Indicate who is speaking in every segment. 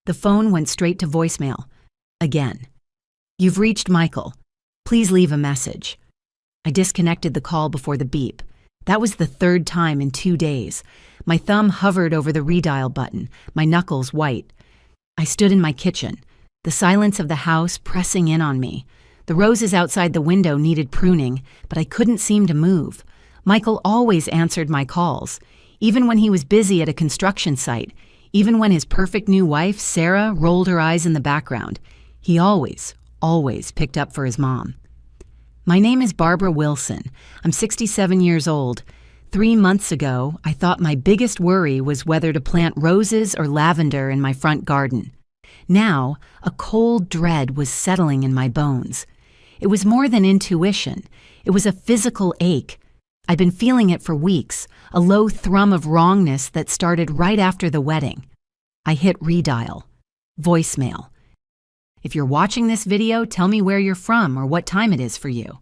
Speaker 1: The phone went straight to voicemail. Again. "You've reached Michael. Please leave a message." I disconnected the call before the beep. That was the third time in 2 days. My thumb hovered over the redial button, my knuckles white. I stood in my kitchen, the silence of the house pressing in on me. The roses outside the window needed pruning, but I couldn't seem to move. Michael always answered my calls, even when he was busy at a construction site, even when his perfect new wife, Sarah, rolled her eyes in the background. He always picked up for his mom. My name is Barbara Wilson. I'm 67 years old. 3 months ago, I thought my biggest worry was whether to plant roses or lavender in my front garden. Now, a cold dread was settling in my bones. It was more than intuition. It was a physical ache. I'd been feeling it for weeks, a low thrum of wrongness that started right after the wedding. I hit redial. Voicemail. If you're watching this video, tell me where you're from or what time it is for you.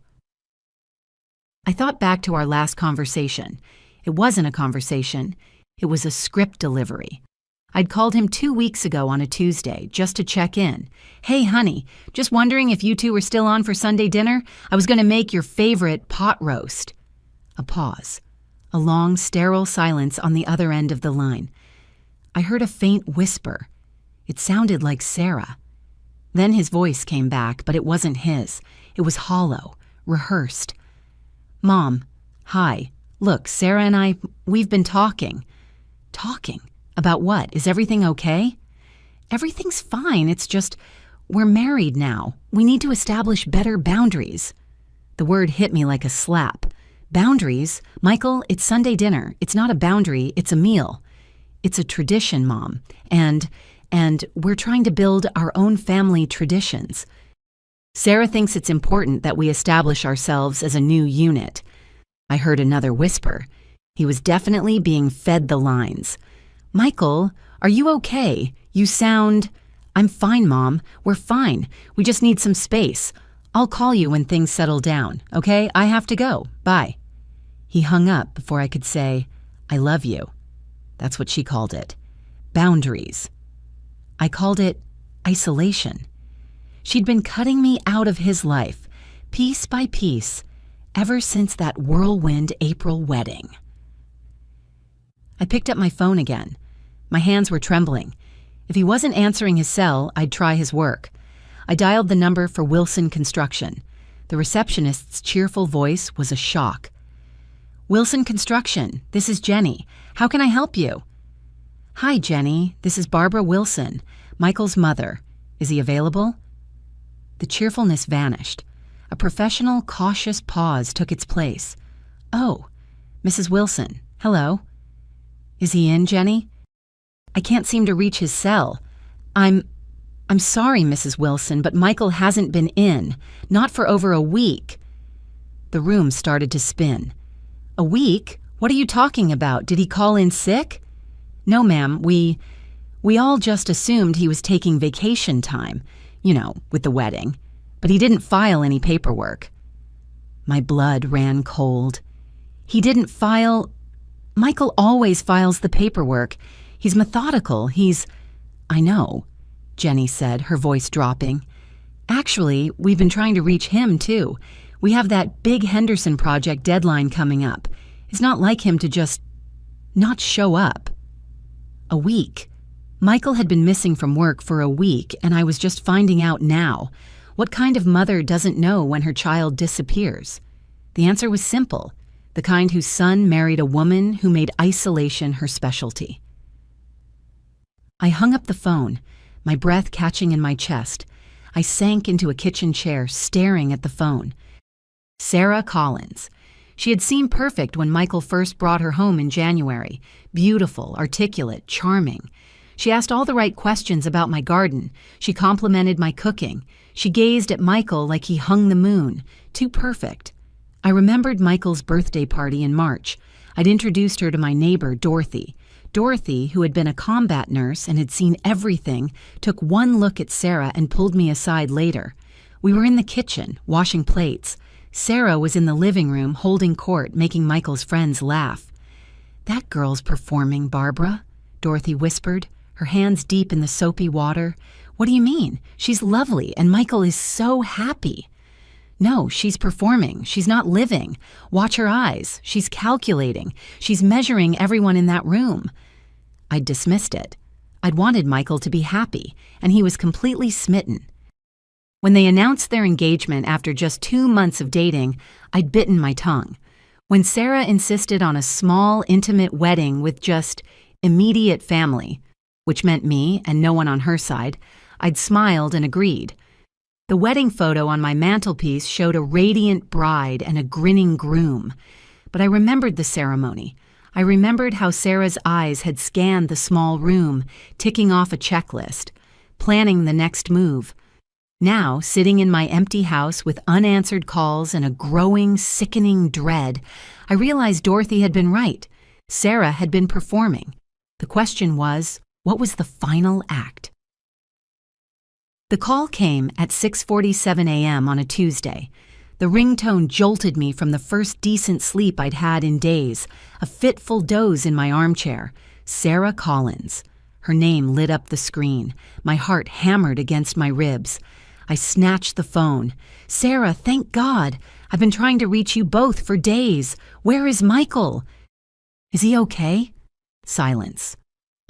Speaker 1: I thought back to our last conversation. It wasn't a conversation. It was a script delivery. I'd called him 2 weeks ago on a Tuesday just to check in. "Hey, honey, just wondering if you two were still on for Sunday dinner? I was going to make your favorite pot roast." A pause. A long, sterile silence on the other end of the line. I heard a faint whisper. It sounded like Sarah. Then his voice came back, but it wasn't his. It was hollow, rehearsed. "Mom, hi. Look, Sarah and we've been talking." "Talking? About what? Is everything okay?" "Everything's fine. It's just, we're married now. We need to establish better boundaries." The word hit me like a slap. "Boundaries? Michael, it's Sunday dinner. It's not a boundary, it's a meal. It's a tradition, Mom. And we're trying to build our own family traditions. Sarah thinks it's important that we establish ourselves as a new unit." I heard another whisper. He was definitely being fed the lines. "Michael, are you okay? You sound—" "I'm fine, Mom. We're fine. We just need some space. I'll call you when things settle down, okay? I have to go. Bye." He hung up before I could say, "I love you." That's what she called it. Boundaries. I called it isolation. She'd been cutting me out of his life, piece by piece, ever since that whirlwind April wedding. I picked up my phone again. My hands were trembling. If he wasn't answering his cell, I'd try his work. I dialed the number for Wilson Construction. The receptionist's cheerful voice was a shock. "Wilson Construction, this is Jenny. How can I help you?" "Hi, Jenny. This is Barbara Wilson, Michael's mother. Is he available?" The cheerfulness vanished. A professional, cautious pause took its place. "Oh, Mrs. Wilson. Hello. Is he in, Jenny?" "I can't seem to reach his cell. I'm sorry, Mrs. Wilson, but Michael hasn't been in. Not for over a week." The room started to spin. "A week? What are you talking about? Did he call in sick?" "No, ma'am. We all just assumed he was taking vacation time, with the wedding. But he didn't file any paperwork." My blood ran cold. "He didn't file—" "Michael always files the paperwork. He's methodical. "I know," Jenny said, her voice dropping. "Actually, we've been trying to reach him, too. We have that big Henderson project deadline coming up. It's not like him to just not show up." A week. Michael had been missing from work for a week, and I was just finding out now. What kind of mother doesn't know when her child disappears? The answer was simple. The kind whose son married a woman who made isolation her specialty. I hung up the phone, my breath catching in my chest. I sank into a kitchen chair, staring at the phone. Sarah Collins. She had seemed perfect when Michael first brought her home in January. Beautiful, articulate, charming. She asked all the right questions about my garden. She complimented my cooking. She gazed at Michael like he hung the moon. Too perfect. I remembered Michael's birthday party in March. I'd introduced her to my neighbor, Dorothy. Dorothy, who had been a combat nurse and had seen everything, took one look at Sarah and pulled me aside later. We were in the kitchen, washing plates. Sarah was in the living room, holding court, making Michael's friends laugh. "That girl's performing, Barbara," Dorothy whispered, her hands deep in the soapy water. What do you mean? She's lovely, and Michael is so happy. No, she's performing. She's not living. Watch her eyes. She's calculating. She's measuring everyone in that room. I'd dismissed it. I'd wanted Michael to be happy, and he was completely smitten. When they announced their engagement after just 2 months of dating, I'd bitten my tongue. When Sarah insisted on a small, intimate wedding with just immediate family, which meant me and no one on her side, I'd smiled and agreed. The wedding photo on my mantelpiece showed a radiant bride and a grinning groom. But I remembered the ceremony. I remembered how Sarah's eyes had scanned the small room, ticking off a checklist, planning the next move. Now, sitting in my empty house with unanswered calls and a growing, sickening dread, I realized Dorothy had been right. Sarah had been performing. The question was, what was the final act? The call came at 6:47 a.m. on a Tuesday. The ringtone jolted me from the first decent sleep I'd had in days, a fitful doze in my armchair. Sarah Collins. Her name lit up the screen. My heart hammered against my ribs. I snatched the phone. "Sarah, thank God. I've been trying to reach you both for days. Where is Michael?" "Is he okay?" Silence.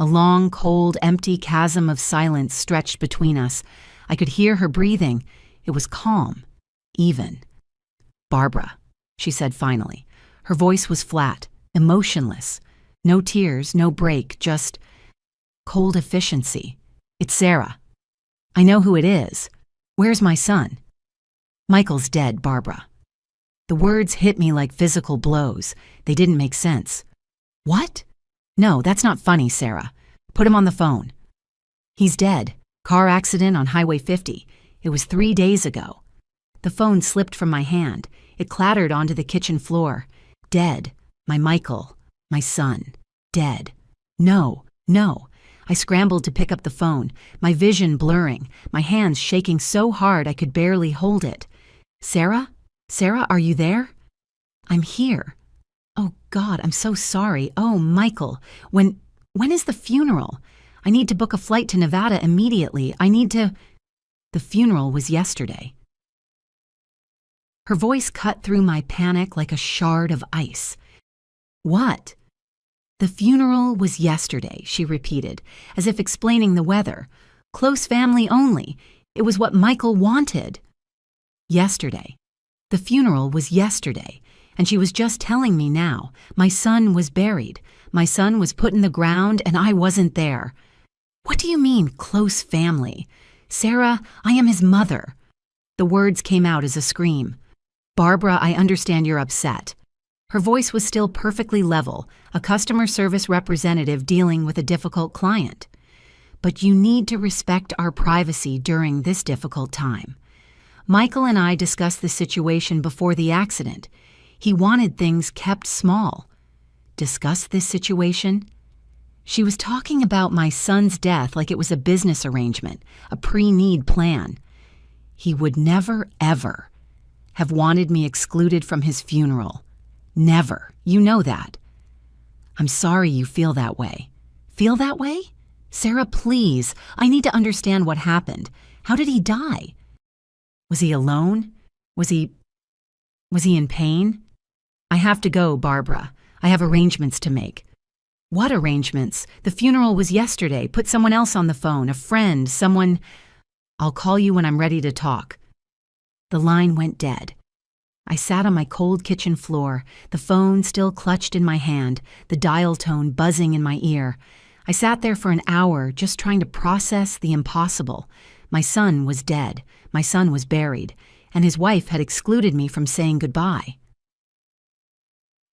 Speaker 1: A long, cold, empty chasm of silence stretched between us. I could hear her breathing. It was calm, even. "Barbara," she said finally. Her voice was flat, emotionless. No tears, no break, just cold efficiency. "It's Sarah. I know who it is. Where's my son?" "Michael's dead, Barbara." The words hit me like physical blows. They didn't make sense. "What?" "No, that's not funny, Sarah. Put him on the phone." "He's dead. Car accident on Highway 50. It was 3 days ago." The phone slipped from my hand. It clattered onto the kitchen floor. Dead. My Michael. My son. Dead. No, no. I scrambled to pick up the phone, my vision blurring, my hands shaking so hard I could barely hold it. "Sarah? Sarah, are you there?" "I'm here." "Oh, God, I'm so sorry. Oh, Michael, when is the funeral? I need to book a flight to Nevada immediately. I need to—" "The funeral was yesterday." Her voice cut through my panic like a shard of ice. "What?" "The funeral was yesterday," she repeated, as if explaining the weather. "Close family only. It was what Michael wanted." Yesterday. The funeral was yesterday, and she was just telling me now. My son was buried. My son was put in the ground, and I wasn't there. "What do you mean, close family?" "Sarah, I am his mother." The words came out as a scream. "Barbara, I understand you're upset." Her voice was still perfectly level, a customer service representative dealing with a difficult client. "But you need to respect our privacy during this difficult time. Michael and I discussed the situation before the accident. He wanted things kept small." "Discuss this situation?" She was talking about my son's death like it was a business arrangement, a pre-need plan. "He would never, ever have wanted me excluded from his funeral. Never. You know that." "I'm sorry you feel that way." "Feel that way?" "Sarah, please. I need to understand what happened. How did he die? Was he alone? Was he in pain?" "I have to go, Barbara. I have arrangements to make." "What arrangements? The funeral was yesterday. Put someone else on the phone, a friend, someone—" "I'll call you when I'm ready to talk." The line went dead. I sat on my cold kitchen floor, the phone still clutched in my hand, the dial tone buzzing in my ear. I sat there for an hour just trying to process the impossible. My son was dead. My son was buried, and his wife had excluded me from saying goodbye.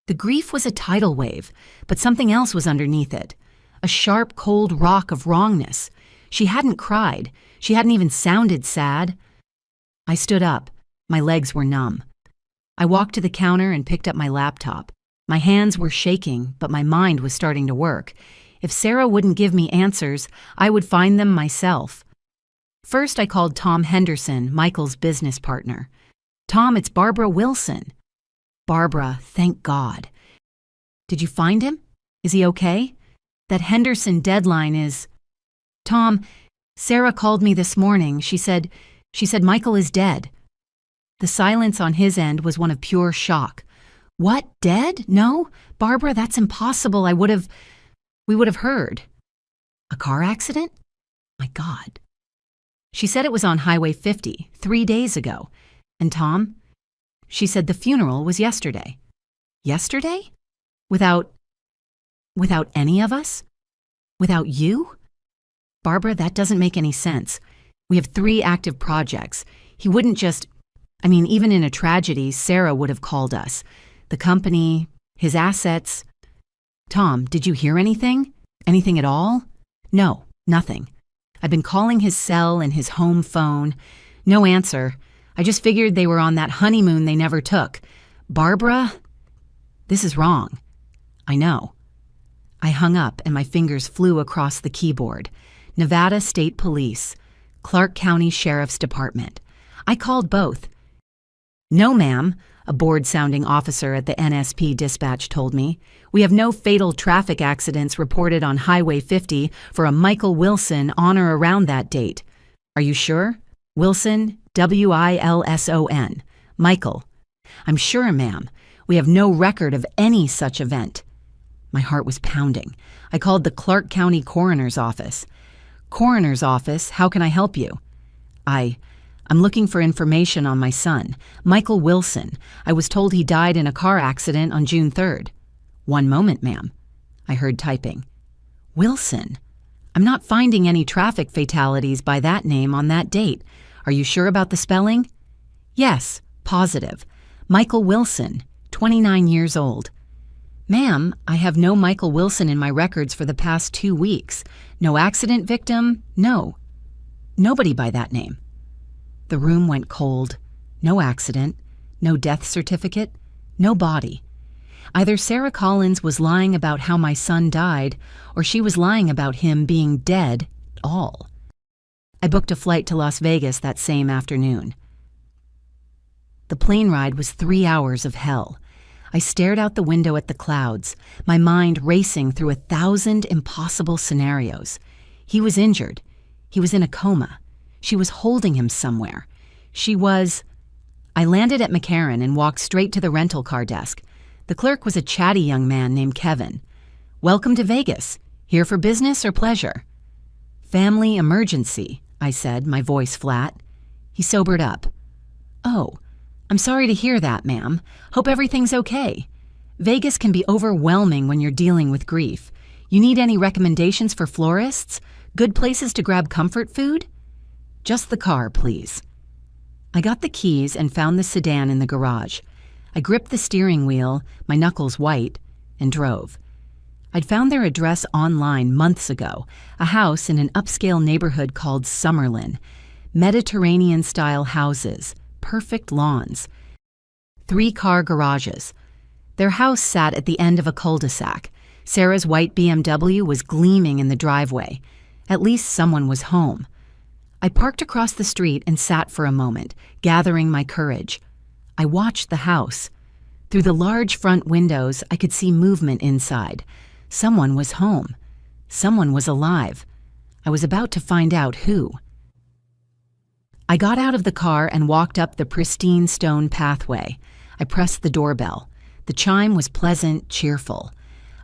Speaker 1: The grief was a tidal wave, but something else was underneath it. A sharp, cold rock of wrongness. She hadn't cried. She hadn't even sounded sad. I stood up. My legs were numb. I walked to the counter and picked up my laptop. My hands were shaking, but my mind was starting to work. If Sarah wouldn't give me answers, I would find them myself. First, I called Tom Henderson, Michael's business partner. "Tom, it's Barbara Wilson." "Barbara, thank God." "Did you find him? Is he okay? That Henderson deadline is—" Tom, Sarah called me this morning. She said Michael is dead. The silence on his end was one of pure shock. What, dead? No? Barbara, that's impossible. We would have heard. A car accident? My God. She said it was on Highway 50, 3 days ago. And Tom? She said the funeral was yesterday. Yesterday? Without any of us? Without you? Barbara, that doesn't make any sense. We have 3 active projects. He wouldn't just... even in a tragedy, Sarah would have called us. The company, his assets. Tom, did you hear anything? Anything at all? No, nothing. I've been calling his cell and his home phone. No answer. I just figured they were on that honeymoon they never took. Barbara? This is wrong. I know. I hung up and my fingers flew across the keyboard. Nevada State Police, Clark County Sheriff's Department. I called both. No, ma'am, a bored-sounding officer at the NSP dispatch told me. We have no fatal traffic accidents reported on Highway 50 for a Michael Wilson on or around that date. Are you sure? Wilson, W-I-L-S-O-N. Michael. I'm sure, ma'am. We have no record of any such event. My heart was pounding. I called the Clark County Coroner's Office. Coroner's Office, how can I help you? I'm looking for information on my son, Michael Wilson. I was told he died in a car accident on June 3rd. One moment, ma'am. I heard typing. Wilson. I'm not finding any traffic fatalities by that name on that date. Are you sure about the spelling? Yes, positive. Michael Wilson, 29 years old. Ma'am, I have no Michael Wilson in my records for the past 2 weeks. No accident victim? No. Nobody by that name. The room went cold. No accident. No death certificate. No body. Either Sarah Collins was lying about how my son died, or she was lying about him being dead at all. I booked a flight to Las Vegas that same afternoon. The plane ride was 3 hours of hell. I stared out the window at the clouds, my mind racing through 1,000 impossible scenarios. He was injured. He was in a coma. She was holding him somewhere. I landed at McCarran and walked straight to the rental car desk. The clerk was a chatty young man named Kevin. Welcome to Vegas. Here for business or pleasure? Family emergency, I said, my voice flat. He sobered up. Oh, I'm sorry to hear that, ma'am. Hope everything's okay. Vegas can be overwhelming when you're dealing with grief. You need any recommendations for florists? Good places to grab comfort food? Just the car, please. I got the keys and found the sedan in the garage. I gripped the steering wheel, my knuckles white, and drove. I'd found their address online months ago, a house in an upscale neighborhood called Summerlin. Mediterranean-style houses, perfect lawns. 3-car garages. Their house sat at the end of a cul-de-sac. Sarah's white BMW was gleaming in the driveway. At least someone was home. I parked across the street and sat for a moment, gathering my courage. I watched the house. Through the large front windows, I could see movement inside. Someone was home. Someone was alive. I was about to find out who. I got out of the car and walked up the pristine stone pathway. I pressed the doorbell. The chime was pleasant, cheerful.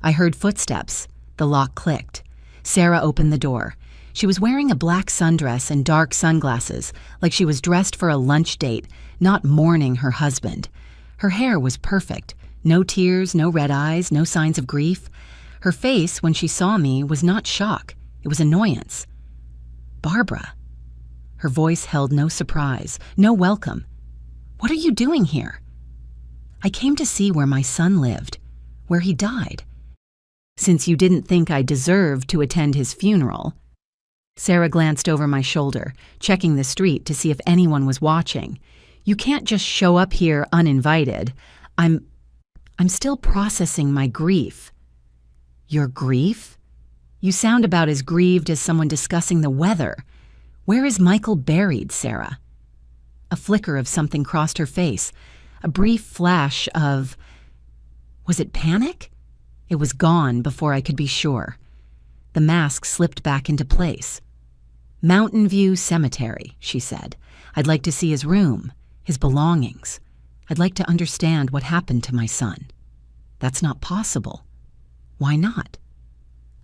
Speaker 1: I heard footsteps. The lock clicked. Sarah opened the door. She was wearing a black sundress and dark sunglasses, like she was dressed for a lunch date, not mourning her husband. Her hair was perfect. No tears, no red eyes, no signs of grief. Her face, when she saw me, was not shock. It was annoyance. Barbara. Her voice held no surprise, no welcome. What are you doing here? I came to see where my son lived, where he died. Since you didn't think I deserved to attend his funeral. Sarah glanced over my shoulder, checking the street to see if anyone was watching. You can't just show up here uninvited. I'm still processing my grief. Your grief? You sound about as grieved as someone discussing the weather. Where is Michael buried, Sarah? A flicker of something crossed her face, a brief flash of... Was it panic? It was gone before I could be sure. The mask slipped back into place. Mountain View Cemetery, she said. I'd like to see his room, his belongings. I'd like to understand what happened to my son. That's not possible. Why not?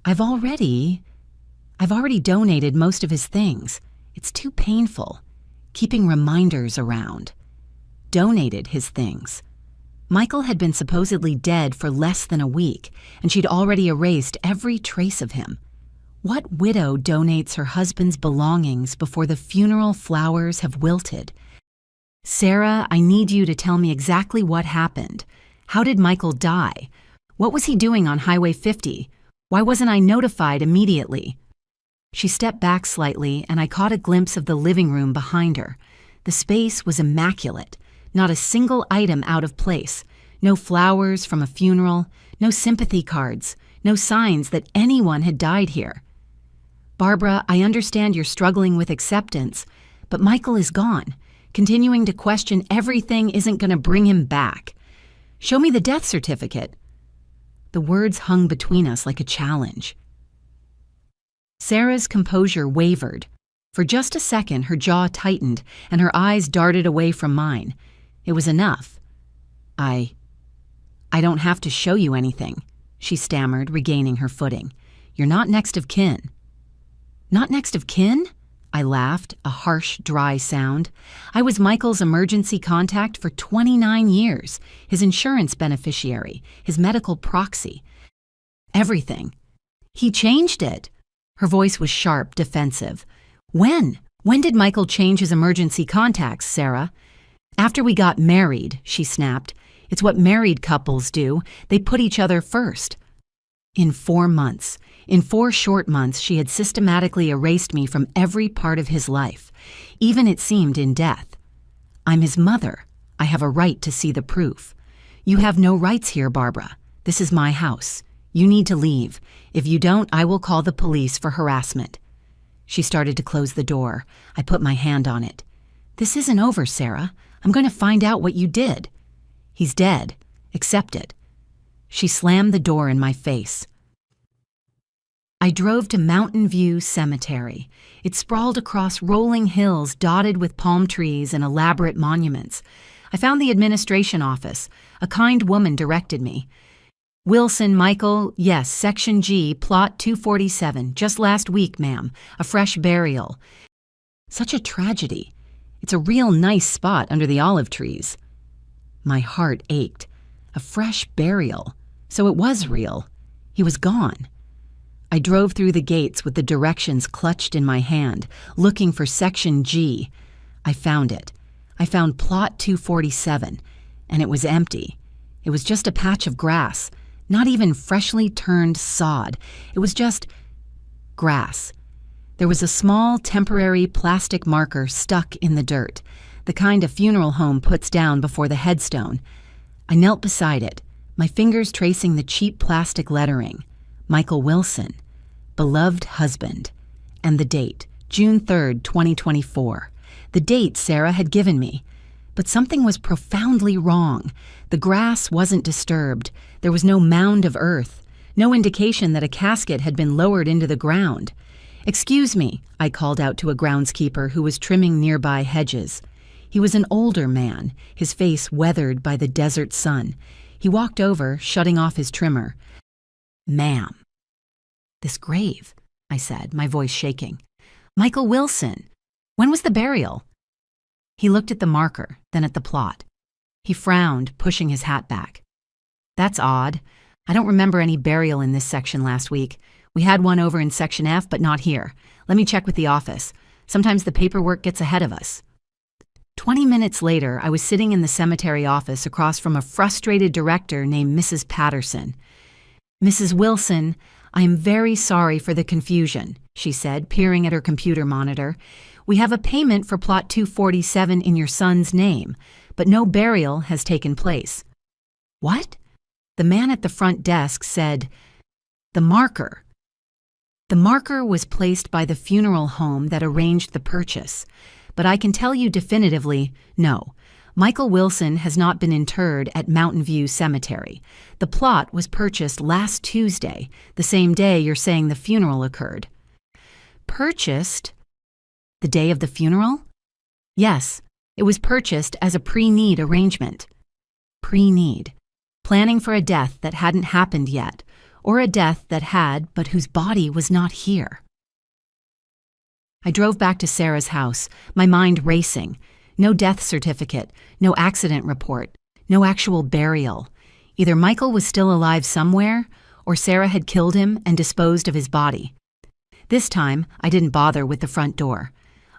Speaker 1: I've already donated most of his things. It's too painful. Keeping reminders around. Donated his things. Michael had been supposedly dead for less than a week, and she'd already erased every trace of him. What widow donates her husband's belongings before the funeral flowers have wilted? Sarah, I need you to tell me exactly what happened. How did Michael die? What was he doing on Highway 50? Why wasn't I notified immediately? She stepped back slightly, and I caught a glimpse of the living room behind her. The space was immaculate. Not a single item out of place. No flowers from a funeral, no sympathy cards, no signs that anyone had died here. Barbara, I understand you're struggling with acceptance, but Michael is gone. Continuing to question everything isn't going to bring him back. Show me the death certificate. The words hung between us like a challenge. Sarah's composure wavered. For just a second, her jaw tightened and her eyes darted away from mine. It was enough. I don't have to show you anything, she stammered, regaining her footing. You're not next of kin. Not next of kin? I laughed, a harsh, dry sound. I was Michael's emergency contact for 29 years, his insurance beneficiary, his medical proxy. Everything. He changed it. Her voice was sharp, defensive. When? When did Michael change his emergency contacts, Sarah? After we got married, she snapped. It's what married couples do. They put each other first. In 4 months, in 4 short months, she had systematically erased me from every part of his life, even it seemed in death. I'm his mother. I have a right to see the proof. You have no rights here, Barbara. This is my house. You need to leave. If you don't, I will call the police for harassment. She started to close the door. I put my hand on it. This isn't over, Sarah. I'm going to find out what you did. He's dead. Accept it. She slammed the door in my face. I drove to Mountain View Cemetery. It sprawled across rolling hills dotted with palm trees and elaborate monuments. I found the administration office. A kind woman directed me. Wilson, Michael, yes, Section G, Plot 247, just last week, ma'am. A fresh burial. Such a tragedy. It's a real nice spot under the olive trees. My heart ached. A fresh burial. So it was real. He was gone. I drove through the gates with the directions clutched in my hand, looking for Section G. I found it. I found Plot 247, and it was empty. It was just a patch of grass, not even freshly turned sod. It was just grass. There was a small, temporary plastic marker stuck in the dirt, the kind a funeral home puts down before the headstone. I knelt beside it, my fingers tracing the cheap plastic lettering. Michael Wilson, beloved husband, and the date, June 3rd, 2024. The date Sarah had given me. But something was profoundly wrong. The grass wasn't disturbed. There was no mound of earth, no indication that a casket had been lowered into the ground. Excuse me, I called out to a groundskeeper who was trimming nearby hedges. He was an older man, his face weathered by the desert sun. He walked over, shutting off his trimmer. Ma'am. This grave, I said, my voice shaking. Michael Wilson. When was the burial? He looked at the marker, then at the plot. He frowned, pushing his hat back. That's odd. I don't remember any burial in this section last week. We had one over in Section F, but not here. Let me check with the office. Sometimes the paperwork gets ahead of us. 20 minutes later, I was sitting in the cemetery office across from a frustrated director named Mrs. Patterson. Mrs. Wilson, I am very sorry for the confusion, she said, peering at her computer monitor. We have a payment for Plot 247 in your son's name, but no burial has taken place. What? The man at the front desk said, the marker. The marker was placed by the funeral home that arranged the purchase, but I can tell you definitively, no. Michael Wilson has not been interred at Mountain View Cemetery. The plot was purchased last Tuesday, the same day you're saying the funeral occurred. Purchased? The day of the funeral? Yes, it was purchased as a pre-need arrangement. Pre-need. Planning for a death that hadn't happened yet, or a death that had but whose body was not here. I drove back to Sarah's house, my mind racing. No death certificate, no accident report, no actual burial. Either Michael was still alive somewhere, or Sarah had killed him and disposed of his body. This time, I didn't bother with the front door.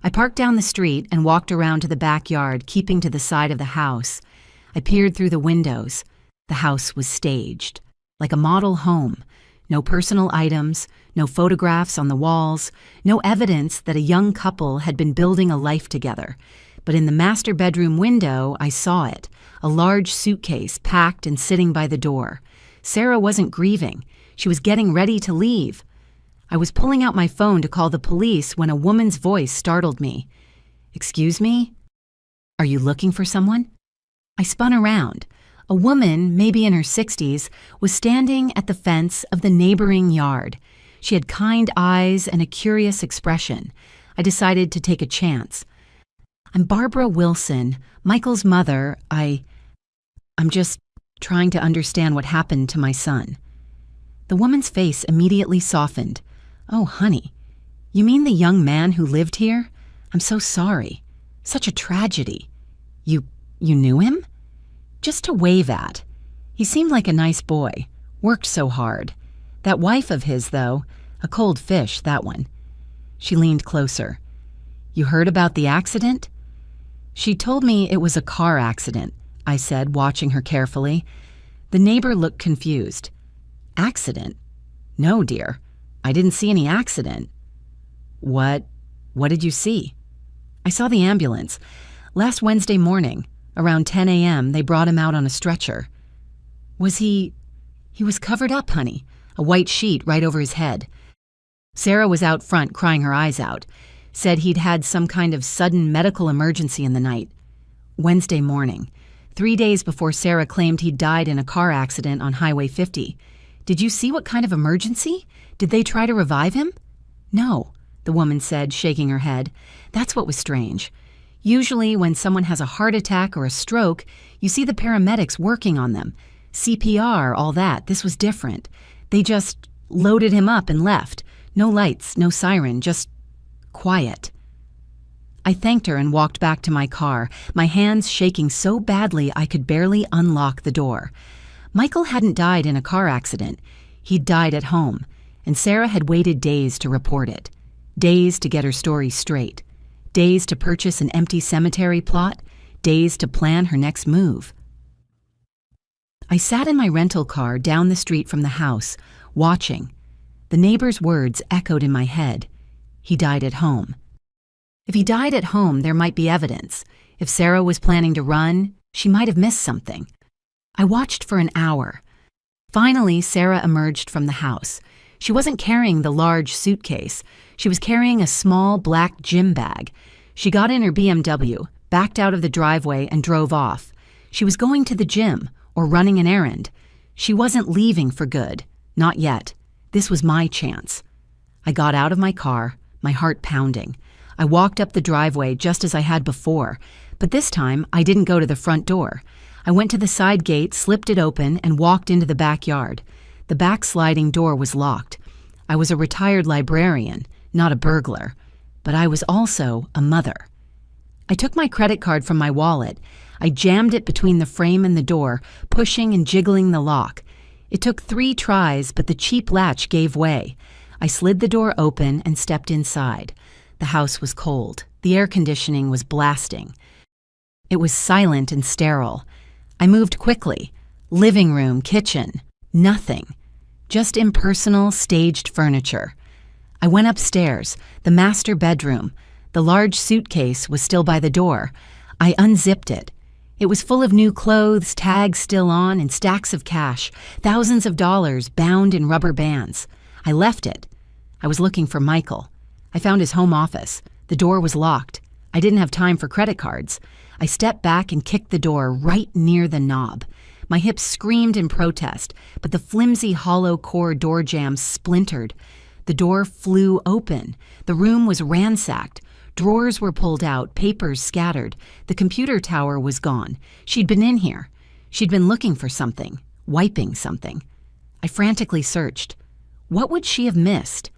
Speaker 1: I parked down the street and walked around to the backyard, keeping to the side of the house. I peered through the windows. The house was staged, like a model home. No personal items, no photographs on the walls, no evidence that a young couple had been building a life together. But in the master bedroom window, I saw it, a large suitcase packed and sitting by the door. Sarah wasn't grieving. She was getting ready to leave. I was pulling out my phone to call the police when a woman's voice startled me. "Excuse me? Are you looking for someone?" I spun around. A woman, maybe in her 60s, was standing at the fence of the neighboring yard. She had kind eyes and a curious expression. I decided to take a chance. "I'm Barbara Wilson, Michael's mother. I'm just trying to understand what happened to my son." The woman's face immediately softened. "Oh, honey, you mean the young man who lived here? I'm so sorry. Such a tragedy. You knew him?" "Just to wave at. He seemed like a nice boy. Worked so hard. That wife of his, though, a cold fish, that one." She leaned closer. "You heard about the accident?" "She told me it was a car accident," I said, watching her carefully. The neighbor looked confused. "Accident? No, dear. I didn't see any accident." What did you see?" "I saw the ambulance. Last Wednesday morning, around 10 a.m., they brought him out on a stretcher." "Was he was covered up, honey, a white sheet right over his head. Sarah was out front crying her eyes out. Said he'd had some kind of sudden medical emergency in the night. Wednesday morning, 3 days before Sarah claimed he'd died in a car accident on Highway 50. Did you see what kind of emergency? Did they try to revive him?" "No," the woman said, shaking her head. "That's what was strange. Usually when someone has a heart attack or a stroke, you see the paramedics working on them. CPR, all that. This was different. They just loaded him up and left. No lights, no siren, just quiet." I thanked her and walked back to my car, my hands shaking so badly I could barely unlock the door. Michael hadn't died in a car accident. He'd died at home, and Sarah had waited days to report it. Days to get her story straight. Days to purchase an empty cemetery plot. Days to plan her next move. I sat in my rental car down the street from the house, watching. The neighbor's words echoed in my head. He died at home. If he died at home, there might be evidence. If Sarah was planning to run, she might have missed something. I watched for an hour. Finally, Sarah emerged from the house. She wasn't carrying the large suitcase. She was carrying a small black gym bag. She got in her BMW, backed out of the driveway, and drove off. She was going to the gym or running an errand. She wasn't leaving for good. Not yet. This was my chance. I got out of my car, my heart pounding. I walked up the driveway just as I had before, but this time I didn't go to the front door. I went to the side gate, slipped it open, and walked into the backyard. The back sliding door was locked. I was a retired librarian, not a burglar, but I was also a mother. I took my credit card from my wallet. I jammed it between the frame and the door, pushing and jiggling the lock. It took 3 tries, but the cheap latch gave way. I slid the door open and stepped inside. The house was cold. The air conditioning was blasting. It was silent and sterile. I moved quickly. Living room, kitchen, nothing. Just impersonal, staged furniture. I went upstairs, the master bedroom. The large suitcase was still by the door. I unzipped it. It was full of new clothes, tags still on, and stacks of cash, thousands of dollars bound in rubber bands. I left it. I was looking for Michael. I found his home office. The door was locked. I didn't have time for credit cards. I stepped back and kicked the door right near the knob. My hips screamed in protest, but the flimsy hollow core door jamb splintered. The door flew open. The room was ransacked. Drawers were pulled out, papers scattered. The computer tower was gone. She'd been in here. She'd been looking for something, wiping something. I frantically searched. What would she have missed?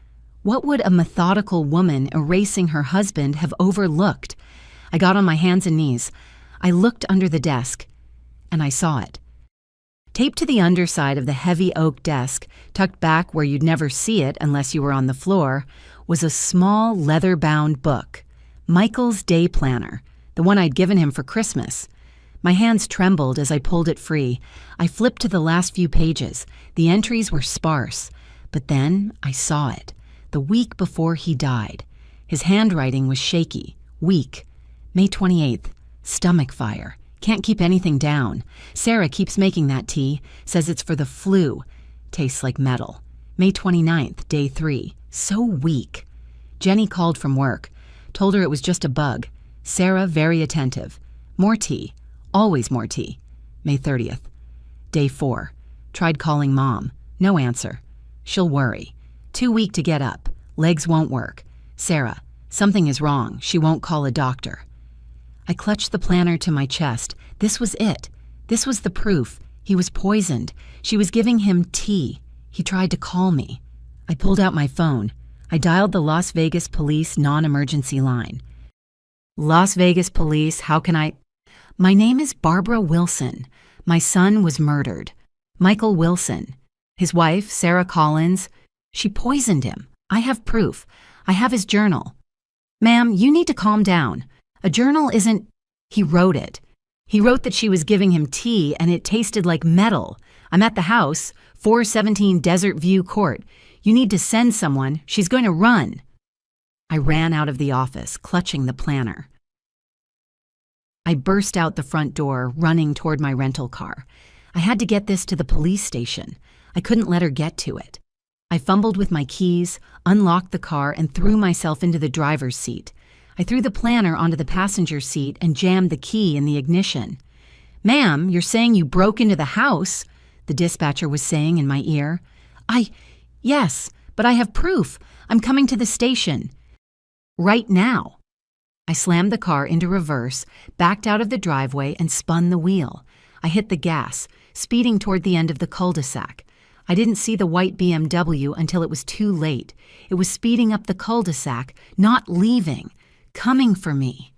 Speaker 1: What would a methodical woman erasing her husband have overlooked? I got on my hands and knees. I looked under the desk, and I saw it. Taped to the underside of the heavy oak desk, tucked back where you'd never see it unless you were on the floor, was a small leather-bound book, Michael's Day Planner, the one I'd given him for Christmas. My hands trembled as I pulled it free. I flipped to the last few pages. The entries were sparse. But then I saw it, the week before he died. His handwriting was shaky, weak. May 28th, stomach fire. Can't keep anything down. Sarah keeps making that tea, says it's for the flu. Tastes like metal. May 29th, day 3. So weak. Jenny called from work. Told her it was just a bug. Sarah very attentive. More tea. Always more tea. May 30th. Day 4. Tried calling Mom. No answer. She'll worry. Too weak to get up. Legs won't work. Sarah, something is wrong. She won't call a doctor. I clutched the planner to my chest. This was it. This was the proof. He was poisoned. She was giving him tea. He tried to call me. I pulled out my phone. I dialed the Las Vegas police non-emergency line. Las Vegas police, how can I? My name is Barbara Wilson. My son was murdered. Michael Wilson. His wife, Sarah Collins, she poisoned him. I have proof. I have his journal. Ma'am, you need to calm down. A journal isn't... He wrote it. He wrote that she was giving him tea and it tasted like metal. I'm at the house, 417 Desert View Court. You need to send someone. She's going to run. I ran out of the office, clutching the planner. I burst out the front door, running toward my rental car. I had to get this to the police station. I couldn't let her get to it. I fumbled with my keys, unlocked the car, and threw myself into the driver's seat. I threw the planner onto the passenger seat and jammed the key in the ignition. Ma'am, you're saying you broke into the house, the dispatcher was saying in my ear. Yes, but I have proof. I'm coming to the station. Right now. I slammed the car into reverse, backed out of the driveway, and spun the wheel. I hit the gas, speeding toward the end of the cul-de-sac. I didn't see the white BMW until it was too late. It was speeding up the cul-de-sac, not leaving. Coming for me.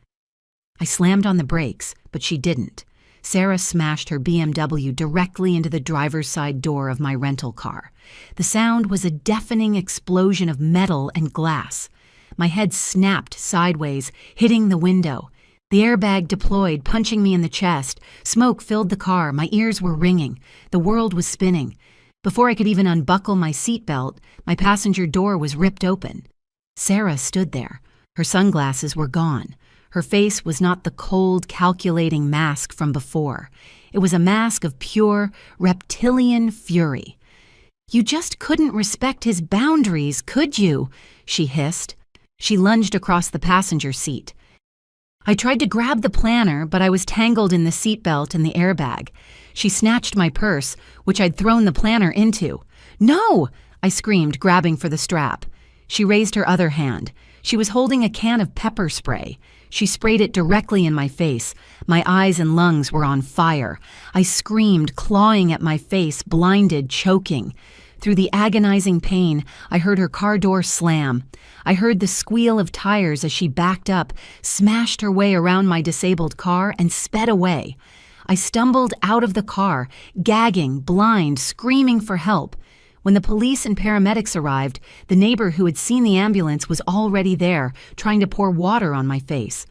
Speaker 1: I slammed on the brakes, but she didn't. Sarah smashed her BMW directly into the driver's side door of my rental car. The sound was a deafening explosion of metal and glass. My head snapped sideways, hitting the window. The airbag deployed, punching me in the chest. Smoke filled the car. My ears were ringing. The world was spinning. Before I could even unbuckle my seatbelt, my passenger door was ripped open. Sarah stood there. Her sunglasses were gone. Her face was not the cold, calculating mask from before. It was a mask of pure, reptilian fury. You just couldn't respect his boundaries, could you? She hissed. She lunged across the passenger seat. I tried to grab the planner, but I was tangled in the seatbelt and the airbag. She snatched my purse, which I'd thrown the planner into. No! I screamed, grabbing for the strap. She raised her other hand. She was holding a can of pepper spray. She sprayed it directly in my face. My eyes and lungs were on fire. I screamed, clawing at my face, blinded, choking. Through the agonizing pain, I heard her car door slam. I heard the squeal of tires as she backed up, smashed her way around my disabled car, and sped away. I stumbled out of the car, gagging, blind, screaming for help. When the police and paramedics arrived, the neighbor who had seen the ambulance was already there, trying to pour water on my face.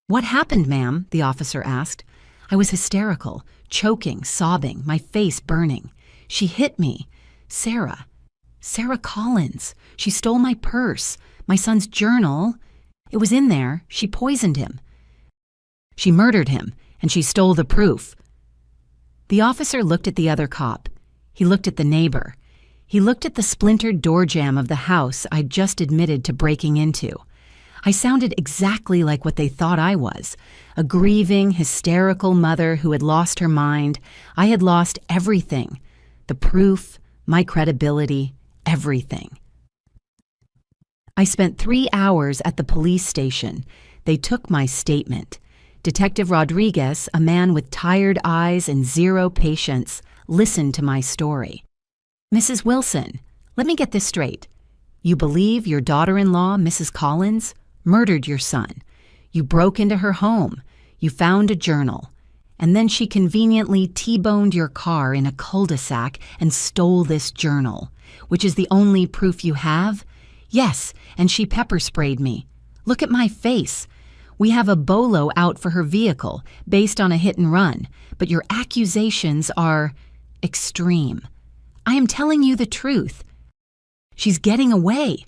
Speaker 1: "What happened, ma'am?" the officer asked. I was hysterical, choking, sobbing, my face burning. She hit me. Sarah Collins. She stole my purse, my son's journal. It was in there. She poisoned him. She murdered him, and she stole the proof. The officer looked at the other cop. He looked at the neighbor. He looked at the splintered door jamb of the house I'd just admitted to breaking into. I sounded exactly like what they thought I was, a grieving, hysterical mother who had lost her mind. I had lost everything, the proof, my credibility, everything. I spent 3 hours at the police station. They took my statement. Detective Rodriguez, a man with tired eyes and zero patience, listened to my story. Mrs. Wilson, let me get this straight. You believe your daughter-in-law, Mrs. Collins, murdered your son. You broke into her home. You found a journal. And then she conveniently T-boned your car in a cul-de-sac and stole this journal, which is the only proof you have? Yes, and she pepper-sprayed me. Look at my face. We have a bolo out for her vehicle based on a hit and run, but your accusations are extreme. I am telling you the truth. She's getting away.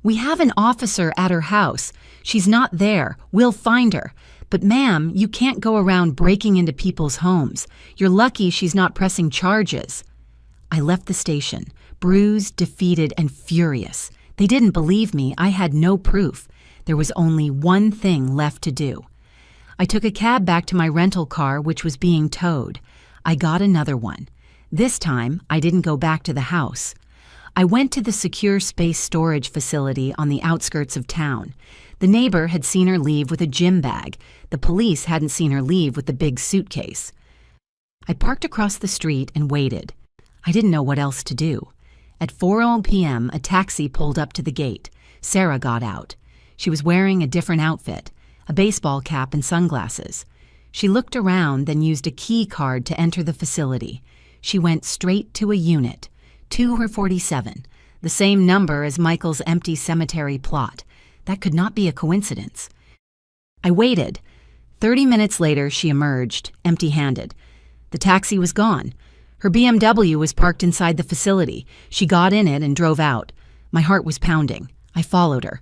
Speaker 1: We have an officer at her house. She's not there. We'll find her. But ma'am, you can't go around breaking into people's homes. You're lucky she's not pressing charges. I left the station, bruised, defeated, and furious. They didn't believe me. I had no proof. There was only one thing left to do. I took a cab back to my rental car, which was being towed. I got another one. This time, I didn't go back to the house. I went to the secure space storage facility on the outskirts of town. The neighbor had seen her leave with a gym bag. The police hadn't seen her leave with the big suitcase. I parked across the street and waited. I didn't know what else to do. At 4 p.m., a taxi pulled up to the gate. Sarah got out. She was wearing a different outfit, a baseball cap and sunglasses. She looked around, then used a key card to enter the facility. She went straight to a unit, 247, the same number as Michael's empty cemetery plot. That could not be a coincidence. I waited. 30 minutes later, she emerged, empty-handed. The taxi was gone. Her BMW was parked inside the facility. She got in it and drove out. My heart was pounding. I followed her.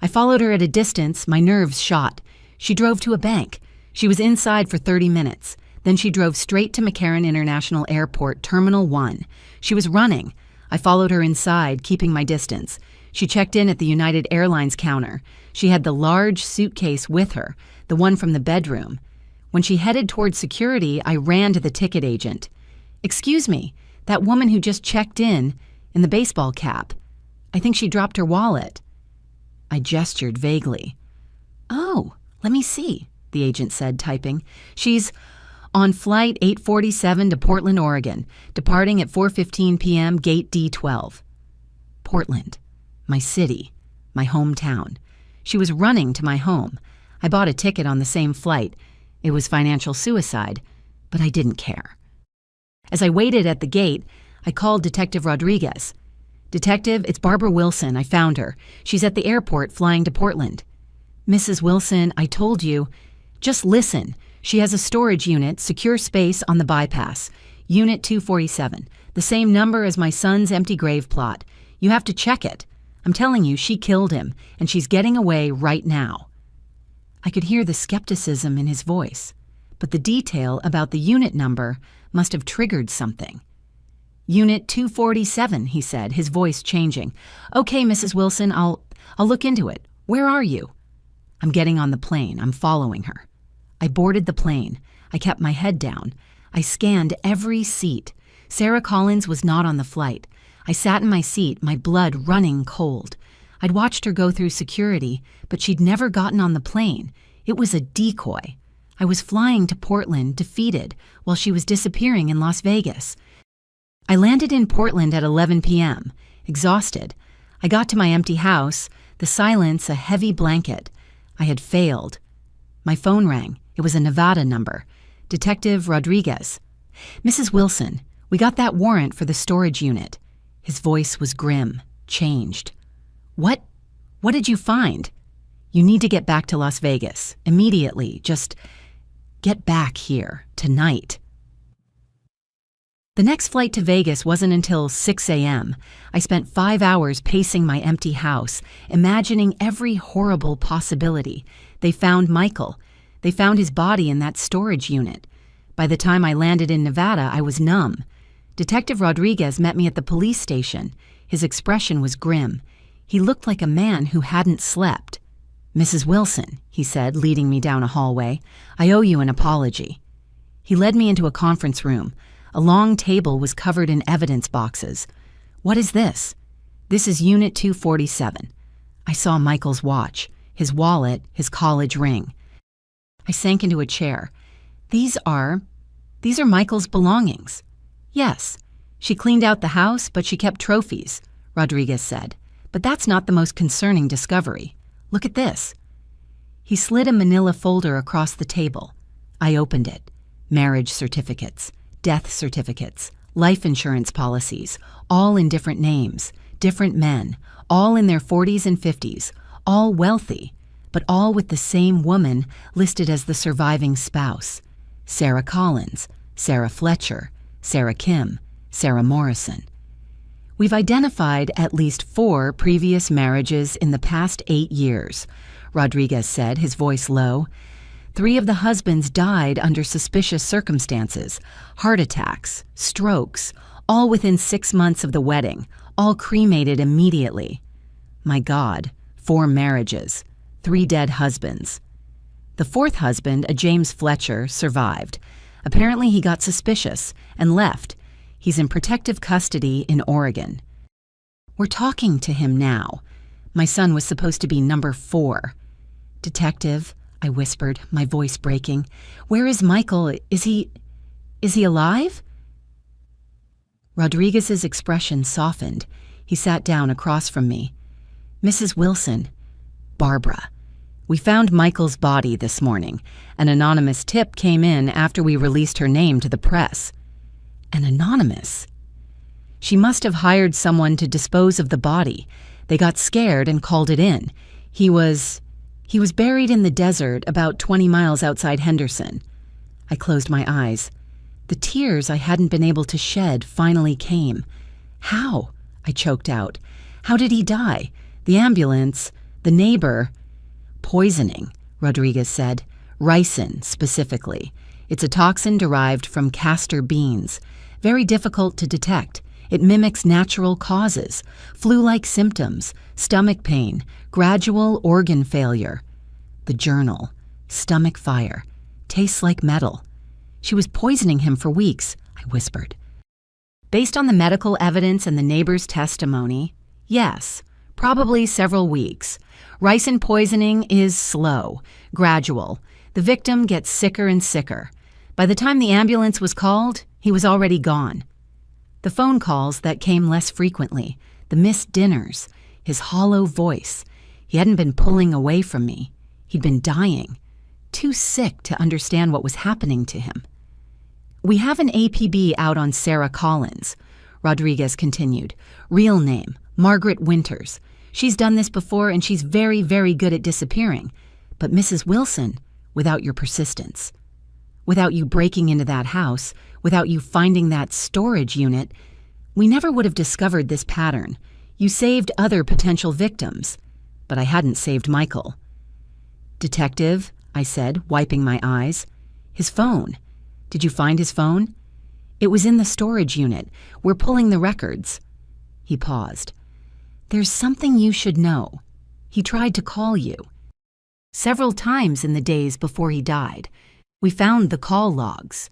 Speaker 1: I followed her at a distance, my nerves shot. She drove to a bank. She was inside for 30 minutes. Then she drove straight to McCarran International Airport, Terminal 1. She was running. I followed her inside, keeping my distance. She checked in at the United Airlines counter. She had the large suitcase with her, the one from the bedroom. When she headed toward security, I ran to the ticket agent. "Excuse me, that woman who just checked in the baseball cap. I think she dropped her wallet." I gestured vaguely. "Oh, let me see," the agent said, typing. "She's on flight 847 to Portland, Oregon, departing at 4:15 p.m., gate D12. Portland, my city, my hometown. She was running to my home. I bought a ticket on the same flight. It was financial suicide, but I didn't care. As I waited at the gate, I called Detective Rodriguez. "Detective, it's Barbara Wilson. I found her. She's at the airport flying to Portland." "Mrs. Wilson, I told you." "Just listen. She has a storage unit, secure space on the bypass. Unit 247, the same number as my son's empty grave plot. You have to check it. I'm telling you, she killed him, and she's getting away right now." I could hear the skepticism in his voice, but the detail about the unit number must have triggered something. "Unit 247, he said, his voice changing. "Okay, Mrs. Wilson, I'll look into it. Where are you?" "I'm getting on the plane. I'm following her." I boarded the plane. I kept my head down. I scanned every seat. Sarah Collins was not on the flight. I sat in my seat, my blood running cold. I'd watched her go through security, but she'd never gotten on the plane. It was a decoy. I was flying to Portland, defeated, while she was disappearing in Las Vegas. I landed in Portland at 11 p.m., exhausted. I got to my empty house, the silence a heavy blanket. I had failed. My phone rang. It was a Nevada number. Detective Rodriguez. "Mrs. Wilson, we got that warrant for the storage unit." His voice was grim, changed. What did you find?" "You need to get back to Las Vegas, immediately. Just get back here, tonight." The next flight to Vegas wasn't until 6 a.m. I spent 5 hours pacing my empty house, imagining every horrible possibility. They found Michael. They found his body in that storage unit. By the time I landed in Nevada, I was numb. Detective Rodriguez met me at the police station. His expression was grim. He looked like a man who hadn't slept. "Mrs. Wilson," he said, leading me down a hallway, "I owe you an apology." He led me into a conference room. A long table was covered in evidence boxes. "What is this?" "This is Unit 247. I saw Michael's watch, his wallet, his college ring. I sank into a chair. These are Michael's belongings. Yes, she cleaned out the house, but she kept trophies, Rodriguez said. But that's not the most concerning discovery. Look at this. He slid a manila folder across the table. I opened it. Marriage certificates, death certificates, life insurance policies, all in different names, different men, all in their 40s and 50s, all wealthy, but all with the same woman listed as the surviving spouse. Sarah Collins, Sarah Fletcher, Sarah Kim, Sarah Morrison. We've identified at least 4 previous marriages in the past 8 years, Rodriguez said, his voice low. 3 of the husbands died under suspicious circumstances, heart attacks, strokes, all within 6 months of the wedding, all cremated immediately. My God, 4 marriages, 3 dead husbands. The 4th husband, a James Fletcher, survived. Apparently he got suspicious and left. He's in protective custody in Oregon. We're talking to him now. My son was supposed to be number 4. Detective, I whispered, my voice breaking. Where is Michael? Is he alive? Rodriguez's expression softened. He sat down across from me. Mrs. Wilson, Barbara. We found Michael's body this morning. An anonymous tip came in after we released her name to the press. An anonymous? She must have hired someone to dispose of the body. They got scared and called it in. He was buried in the desert about 20 miles outside Henderson. I closed my eyes. The tears I hadn't been able to shed finally came. How? I choked out. How did he die? The ambulance, the neighbor. Poisoning, Rodriguez said. Ricin, specifically. It's a toxin derived from castor beans. Very difficult to detect. It mimics natural causes, flu-like symptoms, stomach pain, gradual organ failure. The journal, stomach fire, tastes like metal. She was poisoning him for weeks, I whispered. Based on the medical evidence and the neighbor's testimony, yes, probably several weeks. Ricin poisoning is slow, gradual. The victim gets sicker and sicker. By the time the ambulance was called, he was already gone. The phone calls that came less frequently, the missed dinners, his hollow voice. He hadn't been pulling away from me. He'd been dying, too sick to understand what was happening to him. We have an APB out on Sarah Collins, Rodriguez continued. Real name, Margaret Winters. She's done this before and she's very, very good at disappearing. But Mrs. Wilson, without your persistence, without you breaking into that house, without you finding that storage unit, we never would have discovered this pattern. You saved other potential victims, but I hadn't saved Michael. Detective, I said, wiping my eyes. His phone. Did you find his phone? It was in the storage unit. We're pulling the records. He paused. There's something you should know. He tried to call you. Several times in the days before he died. We found the call logs.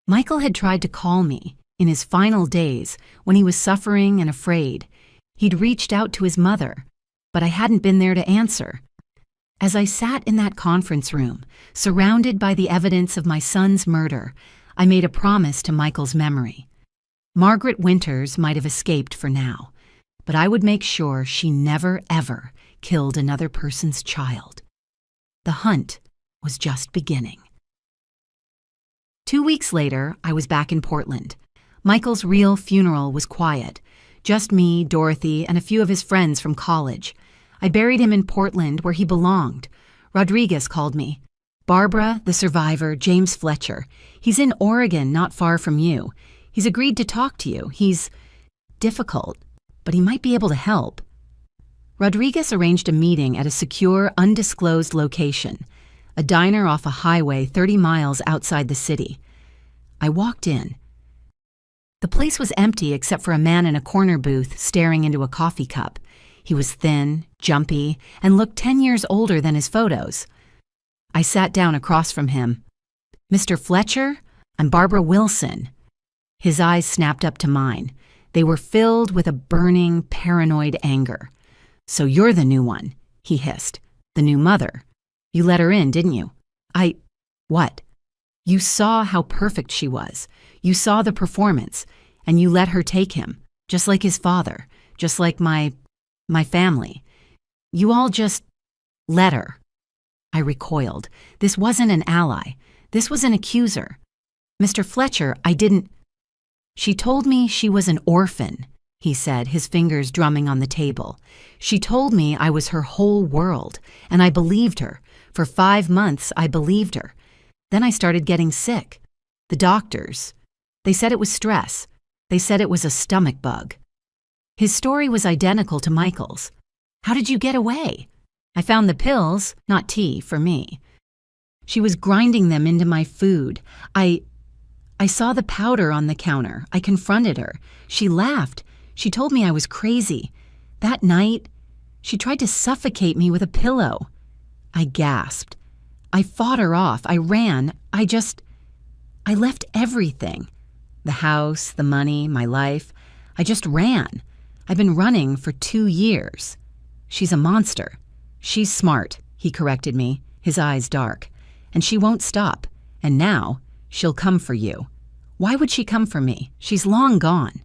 Speaker 1: Michael had tried to call me in his final days when he was suffering and afraid. He'd reached out to his mother, but I hadn't been there to answer. As I sat in that conference room, surrounded by the evidence of my son's murder, I made a promise to Michael's memory. Margaret Winters might have escaped for now, but I would make sure she never, ever killed another person's child. The hunt was just beginning. 2 weeks later, I was back in Portland. Michael's real funeral was quiet. Just me, Dorothy, and a few of his friends from college. I buried him in Portland where he belonged. Rodriguez called me. Barbara, the survivor, James Fletcher. He's in Oregon, not far from you. He's agreed to talk to you. He's difficult, but he might be able to help. Rodriguez arranged a meeting at a secure, undisclosed location, a diner off a highway 30 miles outside the city. I walked in. The place was empty except for a man in a corner booth staring into a coffee cup. He was thin, jumpy, and looked 10 years older than his photos. I sat down across from him. Mr. Fletcher, I'm Barbara Wilson. His eyes snapped up to mine. They were filled with a burning, paranoid anger. "So you're the new one," he hissed. "The new mother. You let her in, didn't you?" What? "You saw how perfect she was. You saw the performance, and you let her take him, just like his father, just like my family. You all just let her." I recoiled. This wasn't an ally. This was an accuser. "Mr. Fletcher, I didn't—" "She told me she was an orphan," he said, his fingers drumming on the table. "She told me I was her whole world, and I believed her. For 5 months, I believed her. Then I started getting sick. The doctors, they said it was stress. They said it was a stomach bug." His story was identical to Michael's. "How did you get away?" "I found the pills, not tea, for me. She was grinding them into my food. I saw the powder on the counter. I confronted her. She laughed. She told me I was crazy. That night, she tried to suffocate me with a pillow." I gasped. "I fought her off. I ran. I left everything. The house, the money, my life. I just ran. I've been running for 2 years. She's a monster. She's smart," he corrected me, his eyes dark. "And she won't stop. And now, she'll come for you." "Why would she come for me? She's long gone."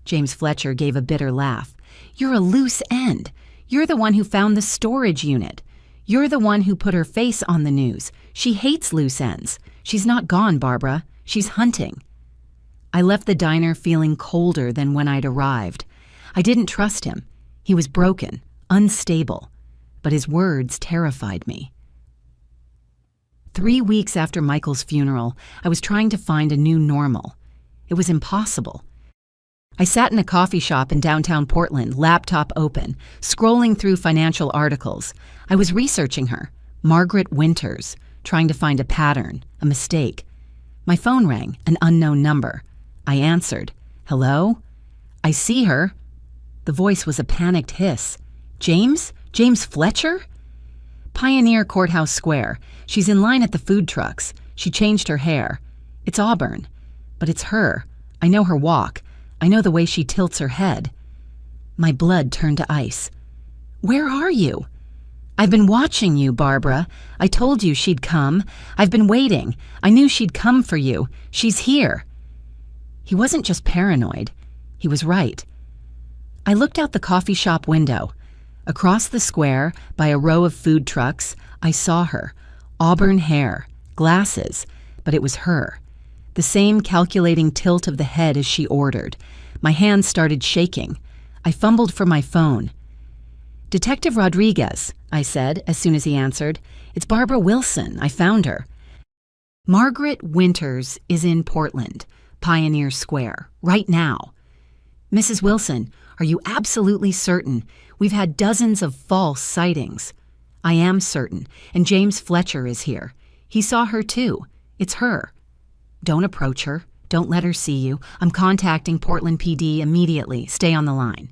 Speaker 1: James Fletcher gave a bitter laugh. "You're a loose end. You're the one who found the storage unit. You're the one who put her face on the news. She hates loose ends. She's not gone, Barbara. She's hunting." I left the diner feeling colder than when I'd arrived. I didn't trust him. He was broken, unstable, but his words terrified me. 3 weeks after Michael's funeral, I was trying to find a new normal. It was impossible. I sat in a coffee shop in downtown Portland, laptop open, scrolling through financial articles. I was researching her, Margaret Winters, trying to find a pattern, a mistake. My phone rang, an unknown number. I answered. "Hello?" "I see her." The voice was a panicked hiss. "James? James Fletcher?" "Pioneer Courthouse Square. She's in line at the food trucks. She changed her hair. It's auburn. But it's her. I know her walk. I know the way she tilts her head." My blood turned to ice. "Where are you?" "I've been watching you, Barbara. I told you she'd come. I've been waiting. I knew she'd come for you. She's here." He wasn't just paranoid. He was right. I looked out the coffee shop window. Across the square, by a row of food trucks, I saw her. Auburn hair, glasses, but it was her. The same calculating tilt of the head as she ordered. My hands started shaking. I fumbled for my phone. "Detective Rodriguez," I said as soon as he answered. "It's Barbara Wilson. I found her." "Margaret Winters is in Portland, Pioneer Square, right now." "Mrs. Wilson, are you absolutely certain? We've had dozens of false sightings." "I am certain, and James Fletcher is here. He saw her too. It's her." "Don't approach her. Don't let her see you. I'm contacting Portland PD immediately. Stay on the line."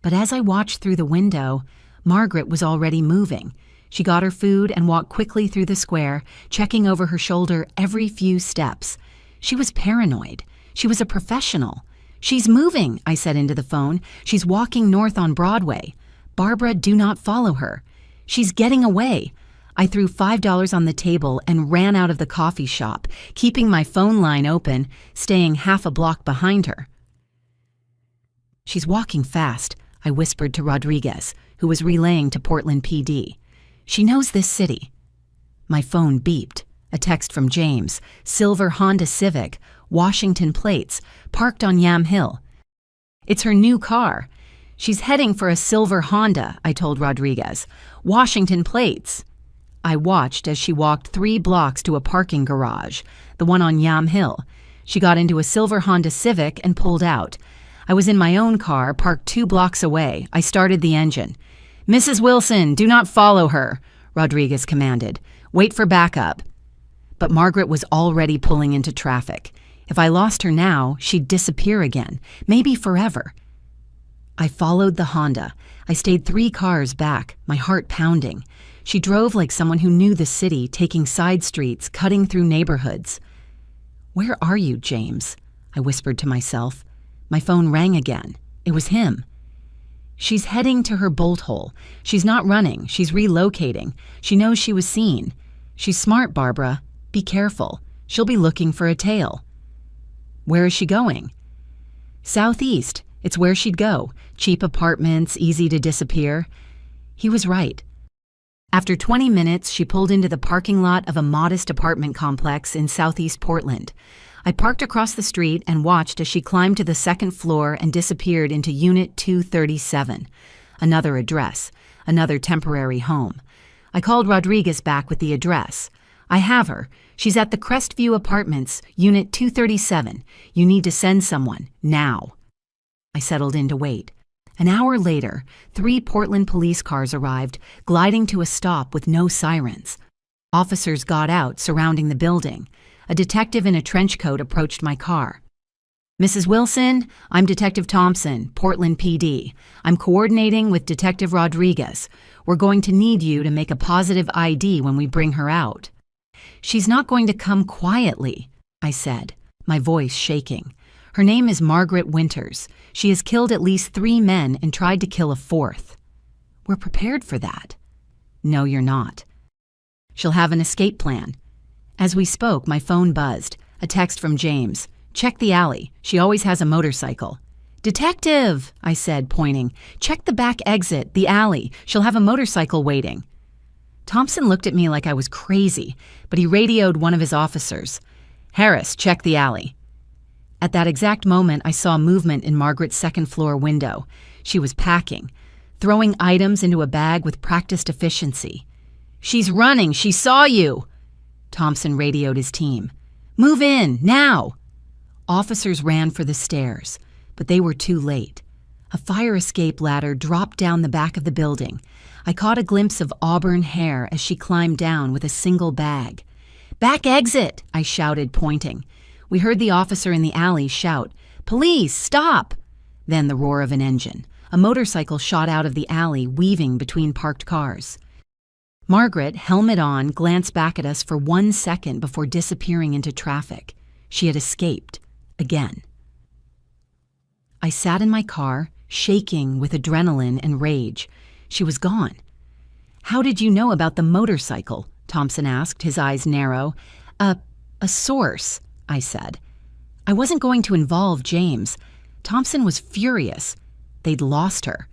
Speaker 1: But as I watched through the window, Margaret was already moving. She got her food and walked quickly through the square, checking over her shoulder every few steps. She was paranoid. She was a professional. "She's moving," I said into the phone. "She's walking north on Broadway. Barbara, do not follow her. She's getting away." I threw $5 on the table and ran out of the coffee shop, keeping my phone line open, staying half a block behind her. "She's walking fast," I whispered to Rodriguez, who was relaying to Portland PD. "She knows this city." My phone beeped. A text from James. Silver Honda Civic, Washington plates, parked on Yam Hill. "It's her new car. She's heading for a silver Honda," I told Rodriguez. "Washington plates." I watched as she walked 3 blocks to a parking garage, the one on Yam Hill. She got into a silver Honda Civic and pulled out. I was in my own car, parked 2 blocks away. I started the engine. "Mrs. Wilson, do not follow her," Rodriguez commanded. "Wait for backup." But Margaret was already pulling into traffic. If I lost her now, she'd disappear again, maybe forever. I followed the Honda. I stayed 3 cars back, my heart pounding. She drove like someone who knew the city, taking side streets, cutting through neighborhoods. "Where are you, James?" I whispered to myself. My phone rang again. It was him. She's heading to her bolt hole. She's not running. She's relocating. She knows she was seen. She's smart, Barbara. Be careful. She'll be looking for a tail. Where is she going? Southeast. It's where she'd go. Cheap apartments, easy to disappear. He was right. After 20 minutes, she pulled into the parking lot of a modest apartment complex in southeast Portland. I parked across the street and watched as she climbed to the second floor and disappeared into Unit 237. Another address, another temporary home. I called Rodriguez back with the address. I have her. She's at the Crestview Apartments, Unit 237. You need to send someone, now. I settled in to wait. An hour later, 3 Portland police cars arrived, gliding to a stop with no sirens. Officers got out, surrounding the building. A detective in a trench coat approached my car. Mrs. Wilson, I'm Detective Thompson, Portland PD. I'm coordinating with Detective Rodriguez. We're going to need you to make a positive ID when we bring her out. She's not going to come quietly, I said, my voice shaking. Her name is Margaret Winters. She has killed at least 3 men and tried to kill a 4th. We're prepared for that. No, you're not. She'll have an escape plan. As we spoke, my phone buzzed. A text from James. Check the alley. She always has a motorcycle. Detective, I said, pointing. Check the back exit, the alley. She'll have a motorcycle waiting. Thompson looked at me like I was crazy, but he radioed one of his officers. Harris, check the alley. At that exact moment, I saw movement in Margaret's second-floor window. She was packing, throwing items into a bag with practiced efficiency. She's running. She saw you. Thompson radioed his team. Move in, now! Officers ran for the stairs, but they were too late. A fire escape ladder dropped down the back of the building. I caught a glimpse of auburn hair as she climbed down with a single bag. Back exit, I shouted, pointing. We heard the officer in the alley shout, Police, stop! Then the roar of an engine. A motorcycle shot out of the alley, weaving between parked cars. Margaret, helmet on, glanced back at us for 1 second before disappearing into traffic. She had escaped. Again. I sat in my car, shaking with adrenaline and rage. She was gone. How did you know about the motorcycle? Thompson asked, his eyes narrow. A source, I said. I wasn't going to involve James. Thompson was furious. They'd lost her.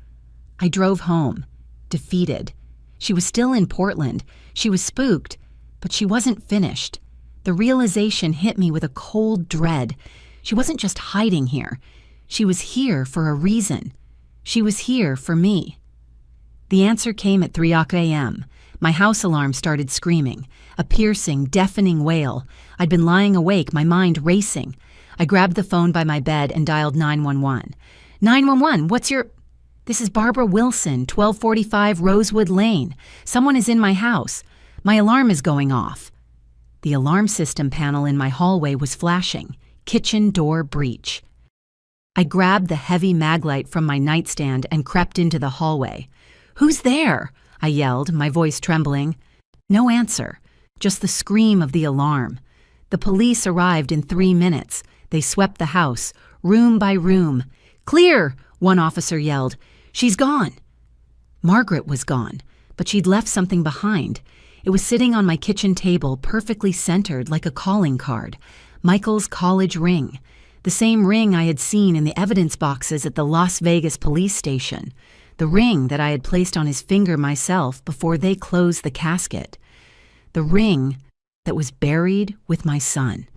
Speaker 1: I drove home, defeated. She was still in Portland. She was spooked, but she wasn't finished. The realization hit me with a cold dread. She wasn't just hiding here. She was here for a reason. She was here for me. The answer came at 3 a.m. My house alarm started screaming, a piercing, deafening wail. I'd been lying awake, my mind racing. I grabbed the phone by my bed and dialed 911. 911, what's your... This is Barbara Wilson, 1245 Rosewood Lane. Someone is in my house. My alarm is going off. The alarm system panel in my hallway was flashing. Kitchen door breach. I grabbed the heavy maglite from my nightstand and crept into the hallway. Who's there? I yelled, my voice trembling. No answer, just the scream of the alarm. The police arrived in 3 minutes. They swept the house, room by room. Clear, one officer yelled. She's gone. Margaret was gone, but she'd left something behind. It was sitting on my kitchen table, perfectly centered like a calling card. Michael's college ring. The same ring I had seen in the evidence boxes at the Las Vegas police station. The ring that I had placed on his finger myself before they closed the casket. The ring that was buried with my son.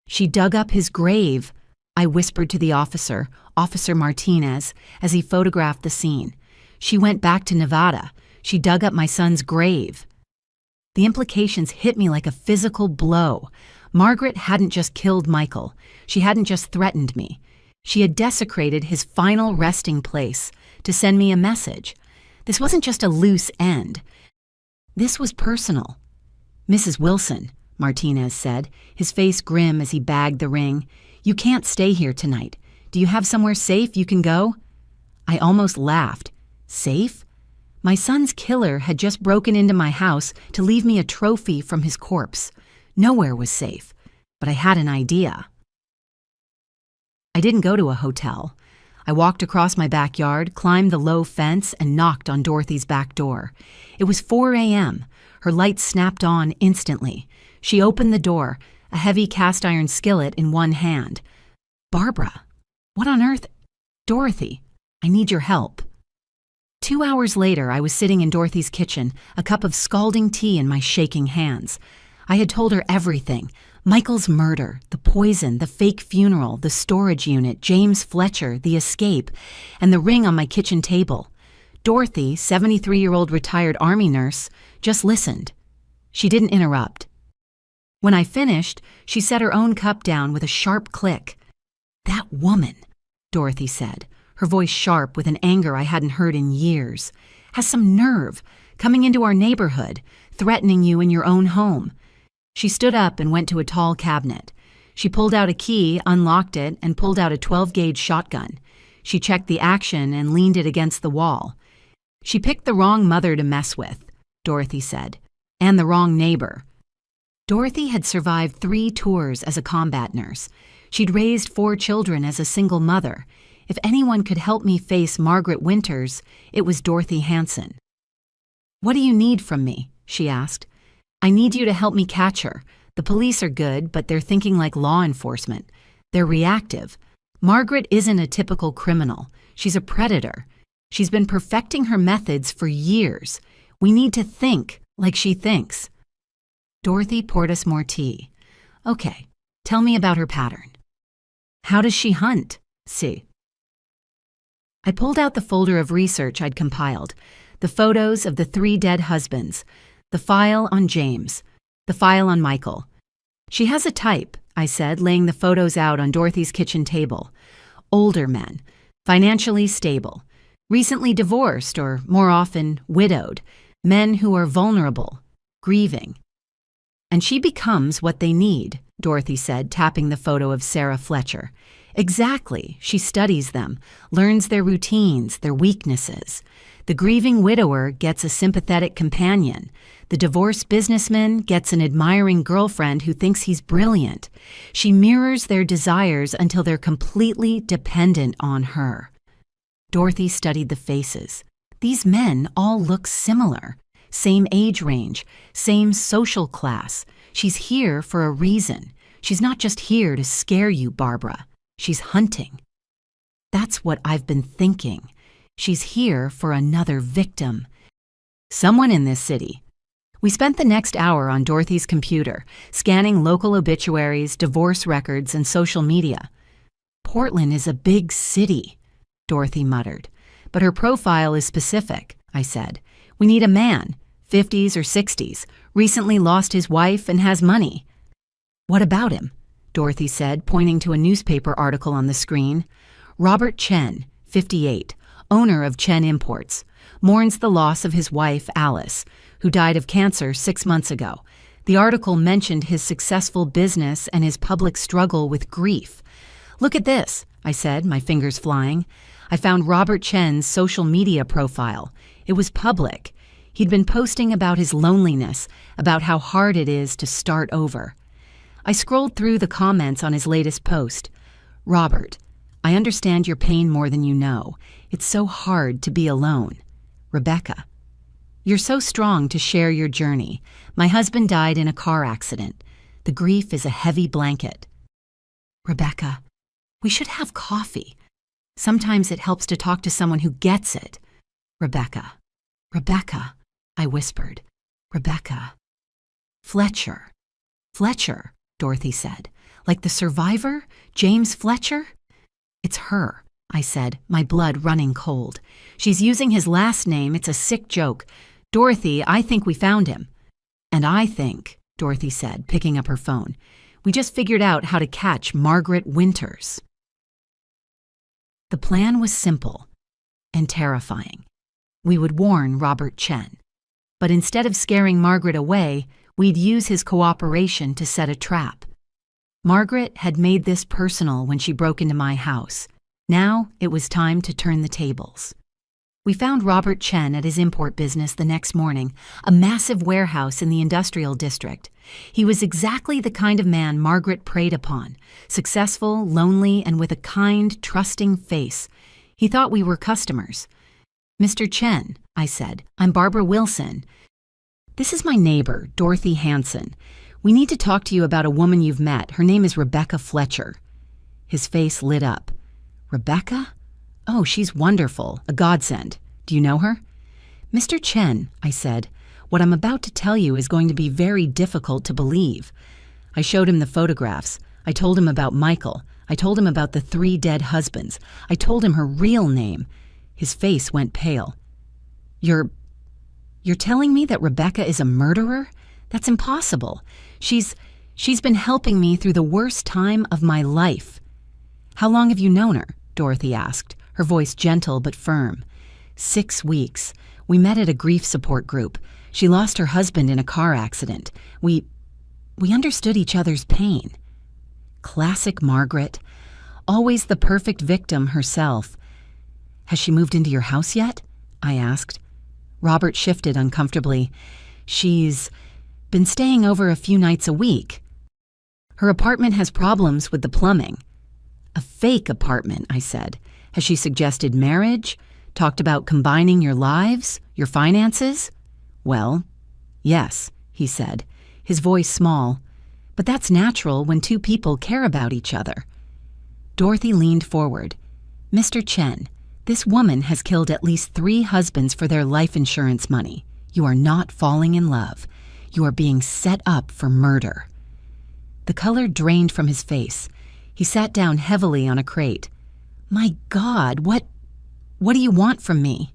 Speaker 1: She dug up his grave, I whispered to the officer, Officer Martinez, as he photographed the scene. She went back to Nevada. She dug up my son's grave. The implications hit me like a physical blow. Margaret hadn't just killed Michael. She hadn't just threatened me. She had desecrated his final resting place to send me a message. This wasn't just a loose end. This was personal. Mrs. Wilson, Martinez said, his face grim as he bagged the ring. You can't stay here tonight. Do you have somewhere safe you can go? I almost laughed. Safe? My son's killer had just broken into my house to leave me a trophy from his corpse. Nowhere was safe, but I had an idea. I didn't go to a hotel. I walked across my backyard, climbed the low fence, and knocked on Dorothy's back door. It was 4 a.m. Her lights snapped on instantly. She opened the door, a heavy cast-iron skillet in one hand. "Barbara, what on earth? Dorothy, I need your help." 2 hours later, I was sitting in Dorothy's kitchen, a cup of scalding tea in my shaking hands. I had told her everything. Michael's murder, the poison, the fake funeral, the storage unit, James Fletcher, the escape, and the ring on my kitchen table. Dorothy, 73-year-old retired Army nurse, just listened. She didn't interrupt. When I finished, she set her own cup down with a sharp click. "That woman," Dorothy said, her voice sharp with an anger I hadn't heard in years, "has some nerve, coming into our neighborhood, threatening you in your own home." She stood up and went to a tall cabinet. She pulled out a key, unlocked it, and pulled out a 12-gauge shotgun. She checked the action and leaned it against the wall. "She picked the wrong mother to mess with," Dorothy said, "and the wrong neighbor." Dorothy had survived 3 tours as a combat nurse. She'd raised 4 children as a single mother. If anyone could help me face Margaret Winters, it was Dorothy Hanson. "What do you need from me?" she asked. "I need you to help me catch her. The police are good, but they're thinking like law enforcement. They're reactive. Margaret isn't a typical criminal. She's a predator. She's been perfecting her methods for years. We need to think like she thinks." Dorothy poured us more tea. "Okay, tell me about her pattern." "How does she hunt?" "See." I pulled out the folder of research I'd compiled, the photos of the 3 dead husbands, the file on James, the file on Michael. "She has a type," I said, laying the photos out on Dorothy's kitchen table. "Older men, financially stable, recently divorced or, more often, widowed, men who are vulnerable, grieving." "And she becomes what they need," Dorothy said, tapping the photo of Sarah Fletcher. "Exactly. She studies them, learns their routines, their weaknesses. The grieving widower gets a sympathetic companion. The divorced businessman gets an admiring girlfriend who thinks he's brilliant. She mirrors their desires until they're completely dependent on her." Dorothy studied the faces. These men all look similar. Same age range, same social class. She's here for a reason. She's not just here to scare you, Barbara. She's hunting. That's what I've been thinking. She's here for another victim. Someone in this city. We spent the next hour on Dorothy's computer, scanning local obituaries, divorce records, and social media. "Portland is a big city," Dorothy muttered. "But her profile is specific," I said. "We need a man, 50s or 60s, recently lost his wife and has money." "What about him?" Dorothy said, pointing to a newspaper article on the screen. "Robert Chen, 58, owner of Chen Imports, mourns the loss of his wife, Alice, who died of cancer 6 months ago." The article mentioned his successful business and his public struggle with grief. "Look at this," I said, my fingers flying. I found Robert Chen's social media profile. It was public. He'd been posting about his loneliness, about how hard it is to start over. I scrolled through the comments on his latest post. "Robert, I understand your pain more than you know. It's so hard to be alone. Rebecca, you're so strong to share your journey. My husband died in a car accident. The grief is a heavy blanket. Rebecca, we should have coffee. Sometimes it helps to talk to someone who gets it. Rebecca, Rebecca, I whispered. Rebecca. Fletcher. Fletcher, Dorothy said. Like the survivor? James Fletcher? It's her, I said, my blood running cold. She's using his last name. It's a sick joke. Dorothy, I think we found him. And I think, Dorothy said, picking up her phone, we just figured out how to catch Margaret Winters. The plan was simple and terrifying. We would warn Robert Chen. But instead of scaring Margaret away, we'd use his cooperation to set a trap. Margaret had made this personal when she broke into my house. Now it was time to turn the tables. We found Robert Chen at his import business the next morning, a massive warehouse in the industrial district. He was exactly the kind of man Margaret preyed upon, successful, lonely, and with a kind, trusting face. He thought we were customers. Mr. Chen, I said, I'm Barbara Wilson. This is my neighbor, Dorothy Hanson. We need to talk to you about a woman you've met. Her name is Rebecca Fletcher. His face lit up. Rebecca? Oh, she's wonderful, a godsend. Do you know her? Mr. Chen, I said, what I'm about to tell you is going to be very difficult to believe. I showed him the photographs. I told him about Michael. I told him about the 3 dead husbands. I told him her real name. His face went pale. You're telling me that Rebecca is a murderer? That's impossible. She's been helping me through the worst time of my life. How long have you known her? Dorothy asked, her voice gentle but firm. 6 weeks. We met at a grief support group. She lost her husband in a car accident. We understood each other's pain. Classic Margaret. Always the perfect victim herself. Has she moved into your house yet? I asked. Robert shifted uncomfortably. She's been staying over a few nights a week. Her apartment has problems with the plumbing. A fake apartment, I said. Has she suggested marriage? Talked about combining your lives, your finances? Well, yes, he said, his voice small. But that's natural when 2 people care about each other. Dorothy leaned forward. Mr. Chen, this woman has killed at least 3 husbands for their life insurance money. You are not falling in love. You are being set up for murder. The color drained from his face. He sat down heavily on a crate. My God, what do you want from me?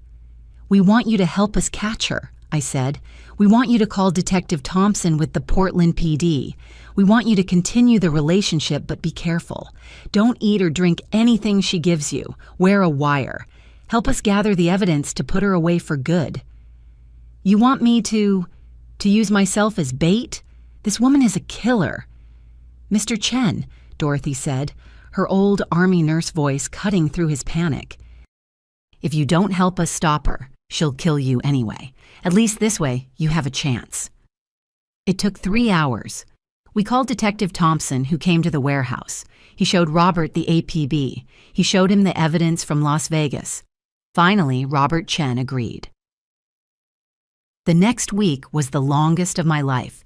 Speaker 1: We want you to help us catch her, I said. We want you to call Detective Thompson with the Portland PD. We want you to continue the relationship, but be careful. Don't eat or drink anything she gives you. Wear a wire. Help us gather the evidence to put her away for good. You want me to use myself as bait? This woman is a killer. Mr. Chen, Dorothy said, her old Army nurse voice cutting through his panic. If you don't help us stop her, she'll kill you anyway. At least this way, you have a chance. It took 3 hours. We called Detective Thompson, who came to the warehouse. He showed Robert the APB. He showed him the evidence from Las Vegas. Finally, Robert Chen agreed. The next week was the longest of my life.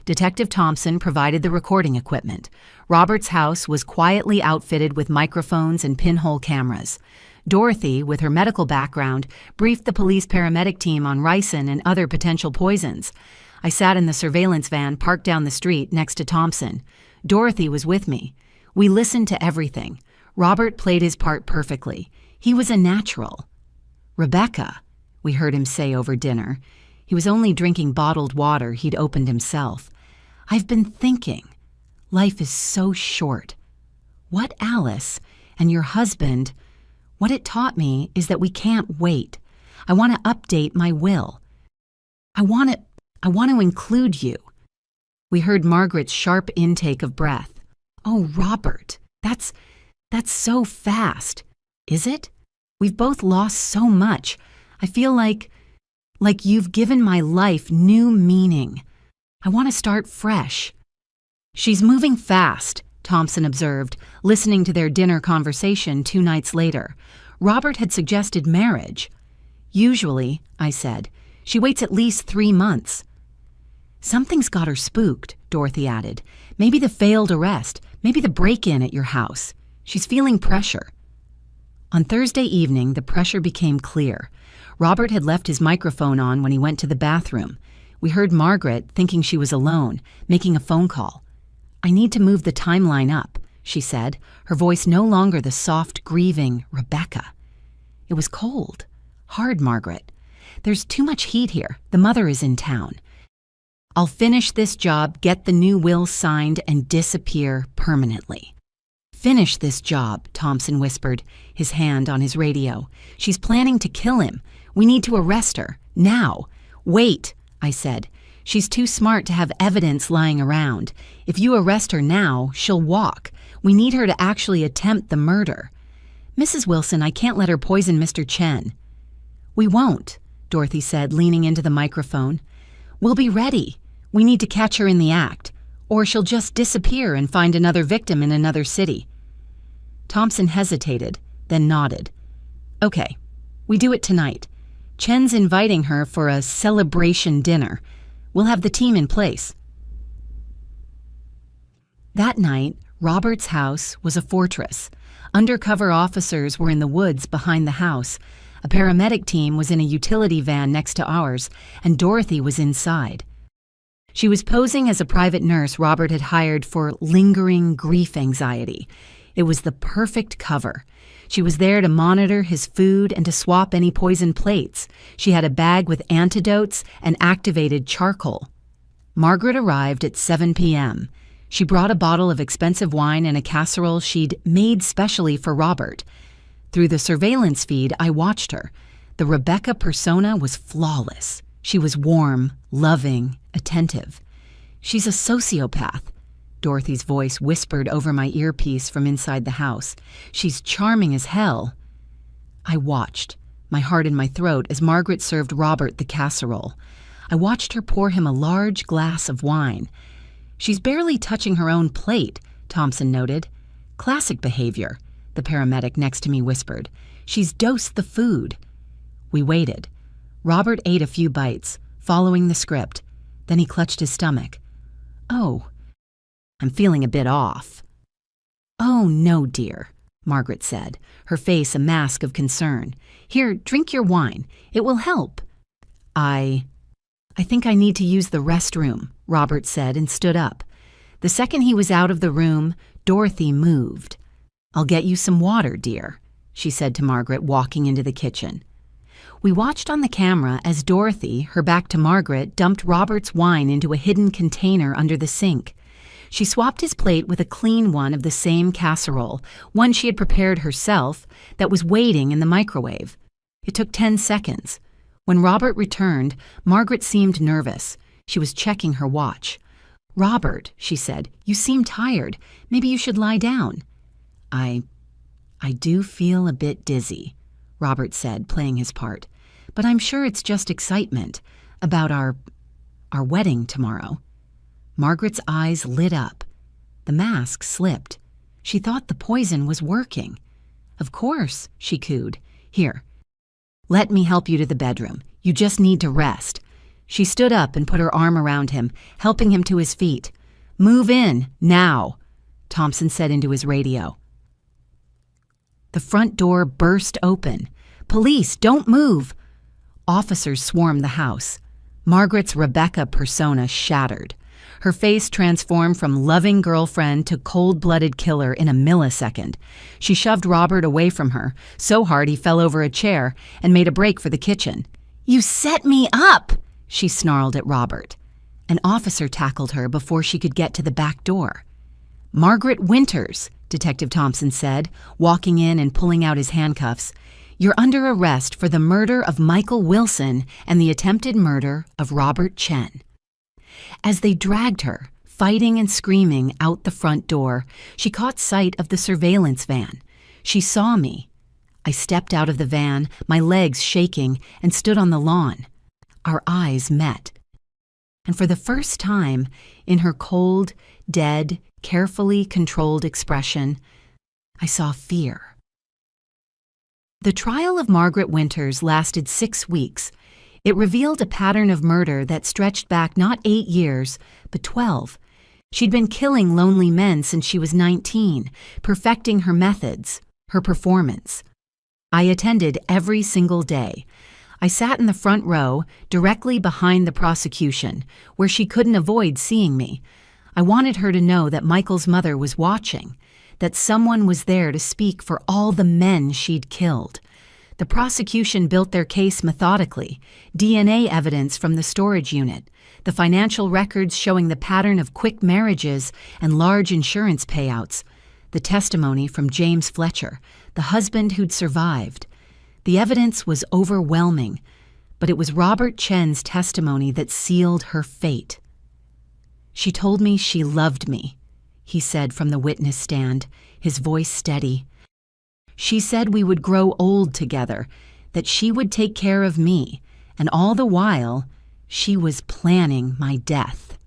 Speaker 1: Detective Thompson provided the recording equipment. Robert's house was quietly outfitted with microphones and pinhole cameras. Dorothy, with her medical background, briefed the police paramedic team on ricin and other potential poisons. I sat in the surveillance van parked down the street next to Thompson. Dorothy was with me. We listened to everything. Robert played his part perfectly. He was a natural. Rebecca, we heard him say over dinner. He was only drinking bottled water he'd opened himself. I've been thinking. Life is so short. What Alice and your husband, what it taught me is that we can't wait. I want to update my will. I want to include you. We heard Margaret's sharp intake of breath. Oh, Robert, that's so fast. Is it? We've both lost so much. I feel like you've given my life new meaning. I want to start fresh. She's moving fast, Thompson observed, listening to their dinner conversation 2 nights later. Robert had suggested marriage. Usually, I said, she waits at least 3 months. Something's got her spooked, Dorothy added. Maybe the failed arrest, maybe the break-in at your house. She's feeling pressure. On Thursday evening, the pressure became clear. Robert had left his microphone on when he went to the bathroom. We heard Margaret, thinking she was alone, making a phone call. I need to move the timeline up, she said, her voice no longer the soft, grieving Rebecca. It was cold. Hard, Margaret. There's too much heat here. The mother is in town. I'll finish this job, get the new will signed, and disappear permanently. Finish this job, Thompson whispered, his hand on his radio. She's planning to kill him. We need to arrest her. Now. Wait, I said. She's too smart to have evidence lying around. If you arrest her now, she'll walk. We need her to actually attempt the murder. Mrs. Wilson, I can't let her poison Mr. Chen. We won't, Dorothy said, leaning into the microphone. We'll be ready. We need to catch her in the act, or she'll just disappear and find another victim in another city. Thompson hesitated, then nodded. Okay, we do it tonight. Chen's inviting her for a celebration dinner. We'll have the team in place. That night, Robert's house was a fortress. Undercover officers were in the woods behind the house. A paramedic team was in a utility van next to ours, and Dorothy was inside. She was posing as a private nurse Robert had hired for lingering grief anxiety. It was the perfect cover. She was there to monitor his food and to swap any poison plates. She had a bag with antidotes and activated charcoal. Margaret arrived at 7 p.m. She brought a bottle of expensive wine and a casserole she'd made specially for Robert. Through the surveillance feed, I watched her. The Rebecca persona was flawless. She was warm, loving, attentive. She's a sociopath, Dorothy's voice whispered over my earpiece from inside the house. She's charming as hell. I watched, my heart in my throat, as Margaret served Robert the casserole. I watched her pour him a large glass of wine. She's barely touching her own plate, Thompson noted. Classic behavior, the paramedic next to me whispered. She's dosed the food. We waited. Robert ate a few bites, following the script. Then he clutched his stomach. Oh, I'm feeling a bit off. Oh, no, dear, Margaret said, her face a mask of concern. Here, drink your wine. It will help. I think I need to use the restroom, Robert said and stood up. The second he was out of the room, Dorothy moved. I'll get you some water, dear, she said to Margaret, walking into the kitchen. We watched on the camera as Dorothy, her back to Margaret, dumped Robert's wine into a hidden container under the sink. She swapped his plate with a clean one of the same casserole, one she had prepared herself, that was waiting in the microwave. It took 10 seconds. When Robert returned, Margaret seemed nervous. She was checking her watch. Robert, she said, you seem tired. Maybe you should lie down. I do feel a bit dizzy, Robert said, playing his part. But I'm sure it's just excitement about our wedding tomorrow. Margaret's eyes lit up. The mask slipped. She thought the poison was working. Of course, she cooed. Here, let me help you to the bedroom. You just need to rest. She stood up and put her arm around him, helping him to his feet. Move in, now, Thompson said into his radio. The front door burst open. Police, don't move! Officers swarmed the house. Margaret's Rebecca persona shattered. Her face transformed from loving girlfriend to cold-blooded killer in a millisecond. She shoved Robert away from her, so hard he fell over a chair, and made a break for the kitchen. You set me up, she snarled at Robert. An officer tackled her before she could get to the back door. Margaret Winters, Detective Thompson said, walking in and pulling out his handcuffs. You're under arrest for the murder of Michael Wilson and the attempted murder of Robert Chen. As they dragged her, fighting and screaming, out the front door, she caught sight of the surveillance van. She saw me. I stepped out of the van, my legs shaking, and stood on the lawn. Our eyes met. And for the first time, in her cold, dead, carefully controlled expression, I saw fear. The trial of Margaret Winters lasted 6 weeks. It revealed a pattern of murder that stretched back not 8 years, but 12. She'd been killing lonely men since she was 19, perfecting her methods, her performance. I attended every single day. I sat in the front row, directly behind the prosecution, where she couldn't avoid seeing me. I wanted her to know that Michael's mother was watching, that someone was there to speak for all the men she'd killed. The prosecution built their case methodically, DNA evidence from the storage unit, the financial records showing the pattern of quick marriages and large insurance payouts, the testimony from James Fletcher, the husband who'd survived. The evidence was overwhelming, but it was Robert Chen's testimony that sealed her fate. She told me she loved me, he said from the witness stand, his voice steady. She said we would grow old together, that she would take care of me, and all the while, she was planning my death.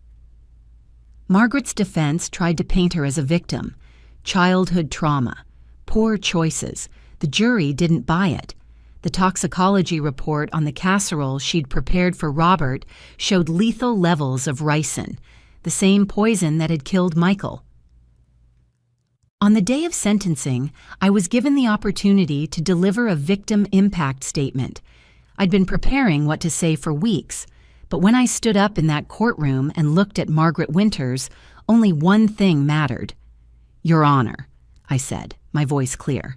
Speaker 1: Margaret's defense tried to paint her as a victim. Childhood trauma, poor choices. The jury didn't buy it. The toxicology report on the casserole she'd prepared for Robert showed lethal levels of ricin, the same poison that had killed Michael. On the day of sentencing, I was given the opportunity to deliver a victim impact statement. I'd been preparing what to say for weeks, but when I stood up in that courtroom and looked at Margaret Winters, only one thing mattered. "Your Honor," I said, my voice clear.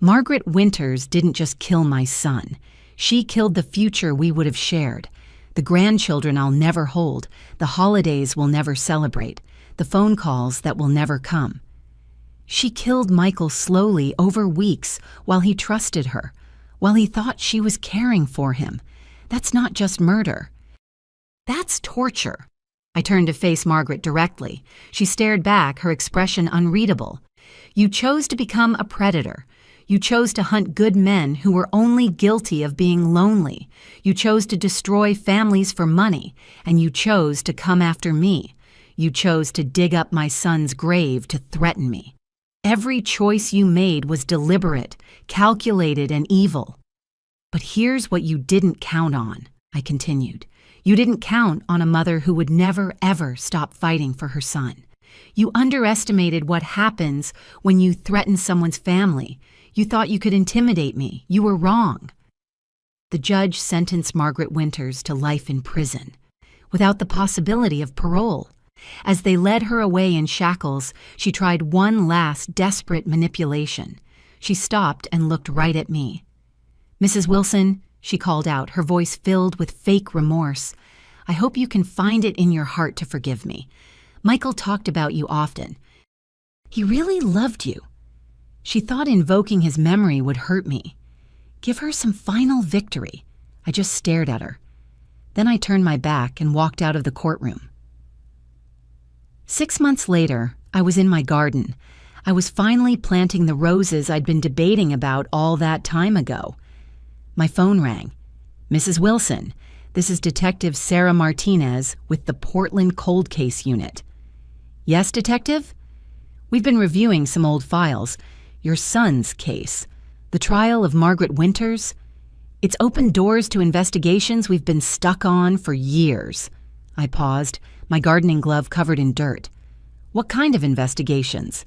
Speaker 1: "Margaret Winters didn't just kill my son. She killed the future we would have shared, the grandchildren I'll never hold, the holidays we'll never celebrate, the phone calls that will never come. She killed Michael slowly over weeks while he trusted her, while he thought she was caring for him. That's not just murder. That's torture." I turned to face Margaret directly. She stared back, her expression unreadable. "You chose to become a predator. You chose to hunt good men who were only guilty of being lonely. You chose to destroy families for money, and you chose to come after me. You chose to dig up my son's grave to threaten me. Every choice you made was deliberate, calculated, and evil. But here's what you didn't count on," I continued. "You didn't count on a mother who would never, ever stop fighting for her son. You underestimated what happens when you threaten someone's family. You thought you could intimidate me. You were wrong." The judge sentenced Margaret Winters to life in prison, without the possibility of parole. As they led her away in shackles, she tried one last desperate manipulation. She stopped and looked right at me. "Mrs. Wilson," she called out, her voice filled with fake remorse, "I hope you can find it in your heart to forgive me. Michael talked about you often. He really loved you." She thought invoking his memory would hurt me. Give her some final victory. I just stared at her. Then I turned my back and walked out of the courtroom. 6 months later, I was in my garden. I was finally planting the roses I'd been debating about all that time ago. My phone rang. "Mrs. Wilson, this is Detective Sarah Martinez with the Portland Cold Case Unit." "Yes, Detective? We've been reviewing some old files. Your son's case, the trial of Margaret Winters. It's opened doors to investigations we've been stuck on for years." I paused, my gardening glove covered in dirt. "What kind of investigations?"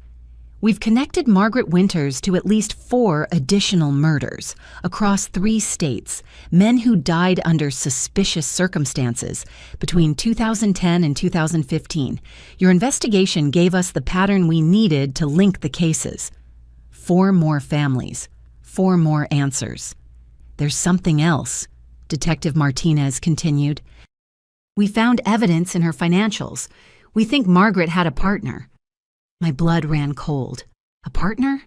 Speaker 1: "We've connected Margaret Winters to at least 4 additional murders across 3 states, men who died under suspicious circumstances between 2010 and 2015. Your investigation gave us the pattern we needed to link the cases. 4 more families, 4 more answers. There's something else," Detective Martinez continued. "We found evidence in her financials. We think Margaret had a partner." My blood ran cold. A partner?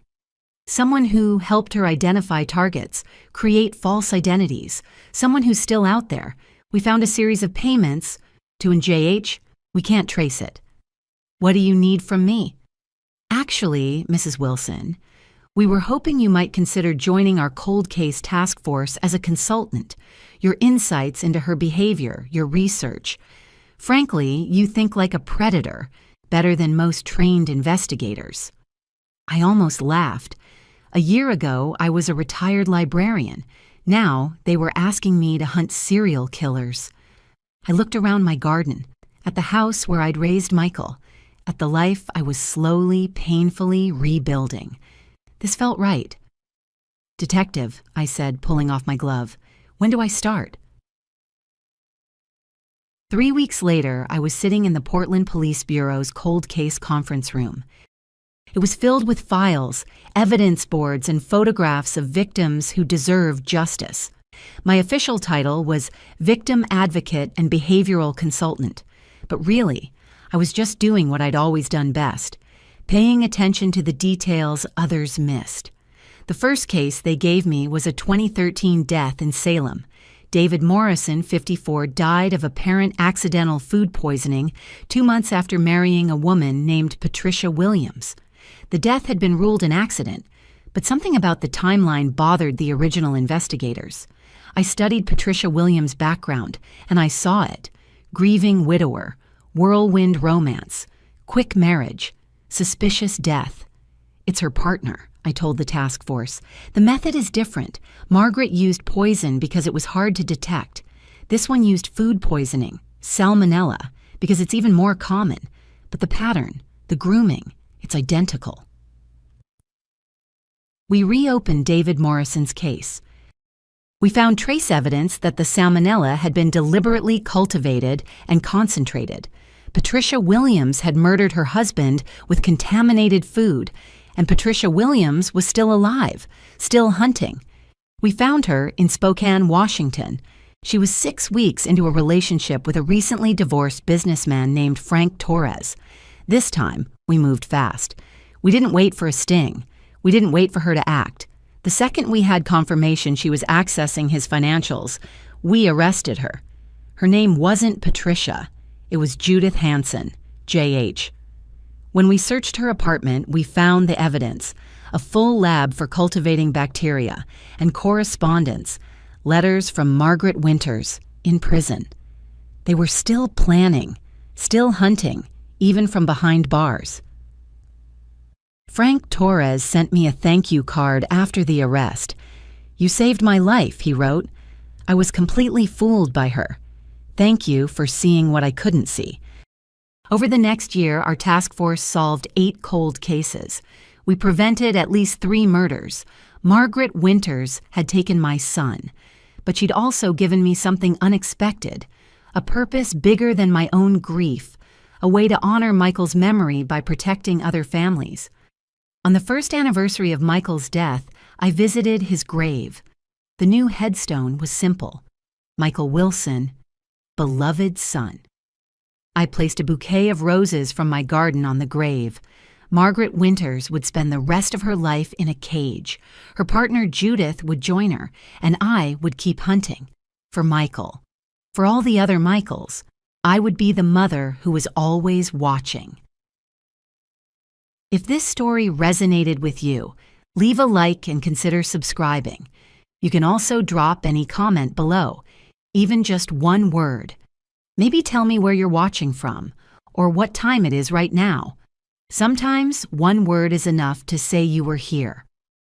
Speaker 1: Someone who helped her identify targets, create false identities. Someone who's still out there. We found a series of payments to an JH. We can't trace it. "What do you need from me?" "Actually, Mrs. Wilson, we were hoping you might consider joining our cold case task force as a consultant. Your insights into her behavior, your research. Frankly, you think like a predator, better than most trained investigators." I almost laughed. A year ago, I was a retired librarian. Now, they were asking me to hunt serial killers. I looked around my garden, at the house where I'd raised Michael, at the life I was slowly, painfully rebuilding. This felt right. "Detective," I said, pulling off my glove, "when do I start?" 3 weeks later, I was sitting in the Portland Police Bureau's cold case conference room. It was filled with files, evidence boards, and photographs of victims who deserved justice. My official title was Victim Advocate and Behavioral Consultant, but really, I was just doing what I'd always done best, paying attention to the details others missed. The first case they gave me was a 2013 death in Salem. David Morrison, 54, died of apparent accidental food poisoning 2 months after marrying a woman named Patricia Williams. The death had been ruled an accident, but something about the timeline bothered the original investigators. I studied Patricia Williams' background, and I saw it. Grieving widower, whirlwind romance, quick marriage, suspicious death. It's her partner, I told the task force. The method is different. Margaret used poison because it was hard to detect. This one used food poisoning, salmonella, because it's even more common. But the pattern, the grooming, it's identical. We reopened David Morrison's case. We found trace evidence that the salmonella had been deliberately cultivated and concentrated. Patricia Williams had murdered her husband with contaminated food, and Patricia Williams was still alive, still hunting. We found her in Spokane, Washington. She was 6 weeks into a relationship with a recently divorced businessman named Frank Torres. This time, we moved fast. We didn't wait for a sting. We didn't wait for her to act. The second we had confirmation she was accessing his financials, we arrested her. Her name wasn't Patricia. It was Judith Hansen, J.H. When we searched her apartment, we found the evidence, a full lab for cultivating bacteria, and correspondence, letters from Margaret Winters, in prison. They were still planning, still hunting, even from behind bars. Frank Torres sent me a thank you card after the arrest. "You saved my life," he wrote. "I was completely fooled by her. Thank you for seeing what I couldn't see." Over the next year, our task force solved 8 cold cases. We prevented at least 3 murders. Margaret Winters had taken my son, but she'd also given me something unexpected, a purpose bigger than my own grief, a way to honor Michael's memory by protecting other families. On the first anniversary of Michael's death, I visited his grave. The new headstone was simple: Michael Wilson, beloved son. I placed a bouquet of roses from my garden on the grave. Margaret Winters would spend the rest of her life in a cage. Her partner Judith would join her, and I would keep hunting. For Michael. For all the other Michaels, I would be the mother who was always watching. If this story resonated with you, leave a like and consider subscribing. You can also drop any comment below, even just one word. Maybe tell me where you're watching from, or what time it is right now. Sometimes one word is enough to say you were here.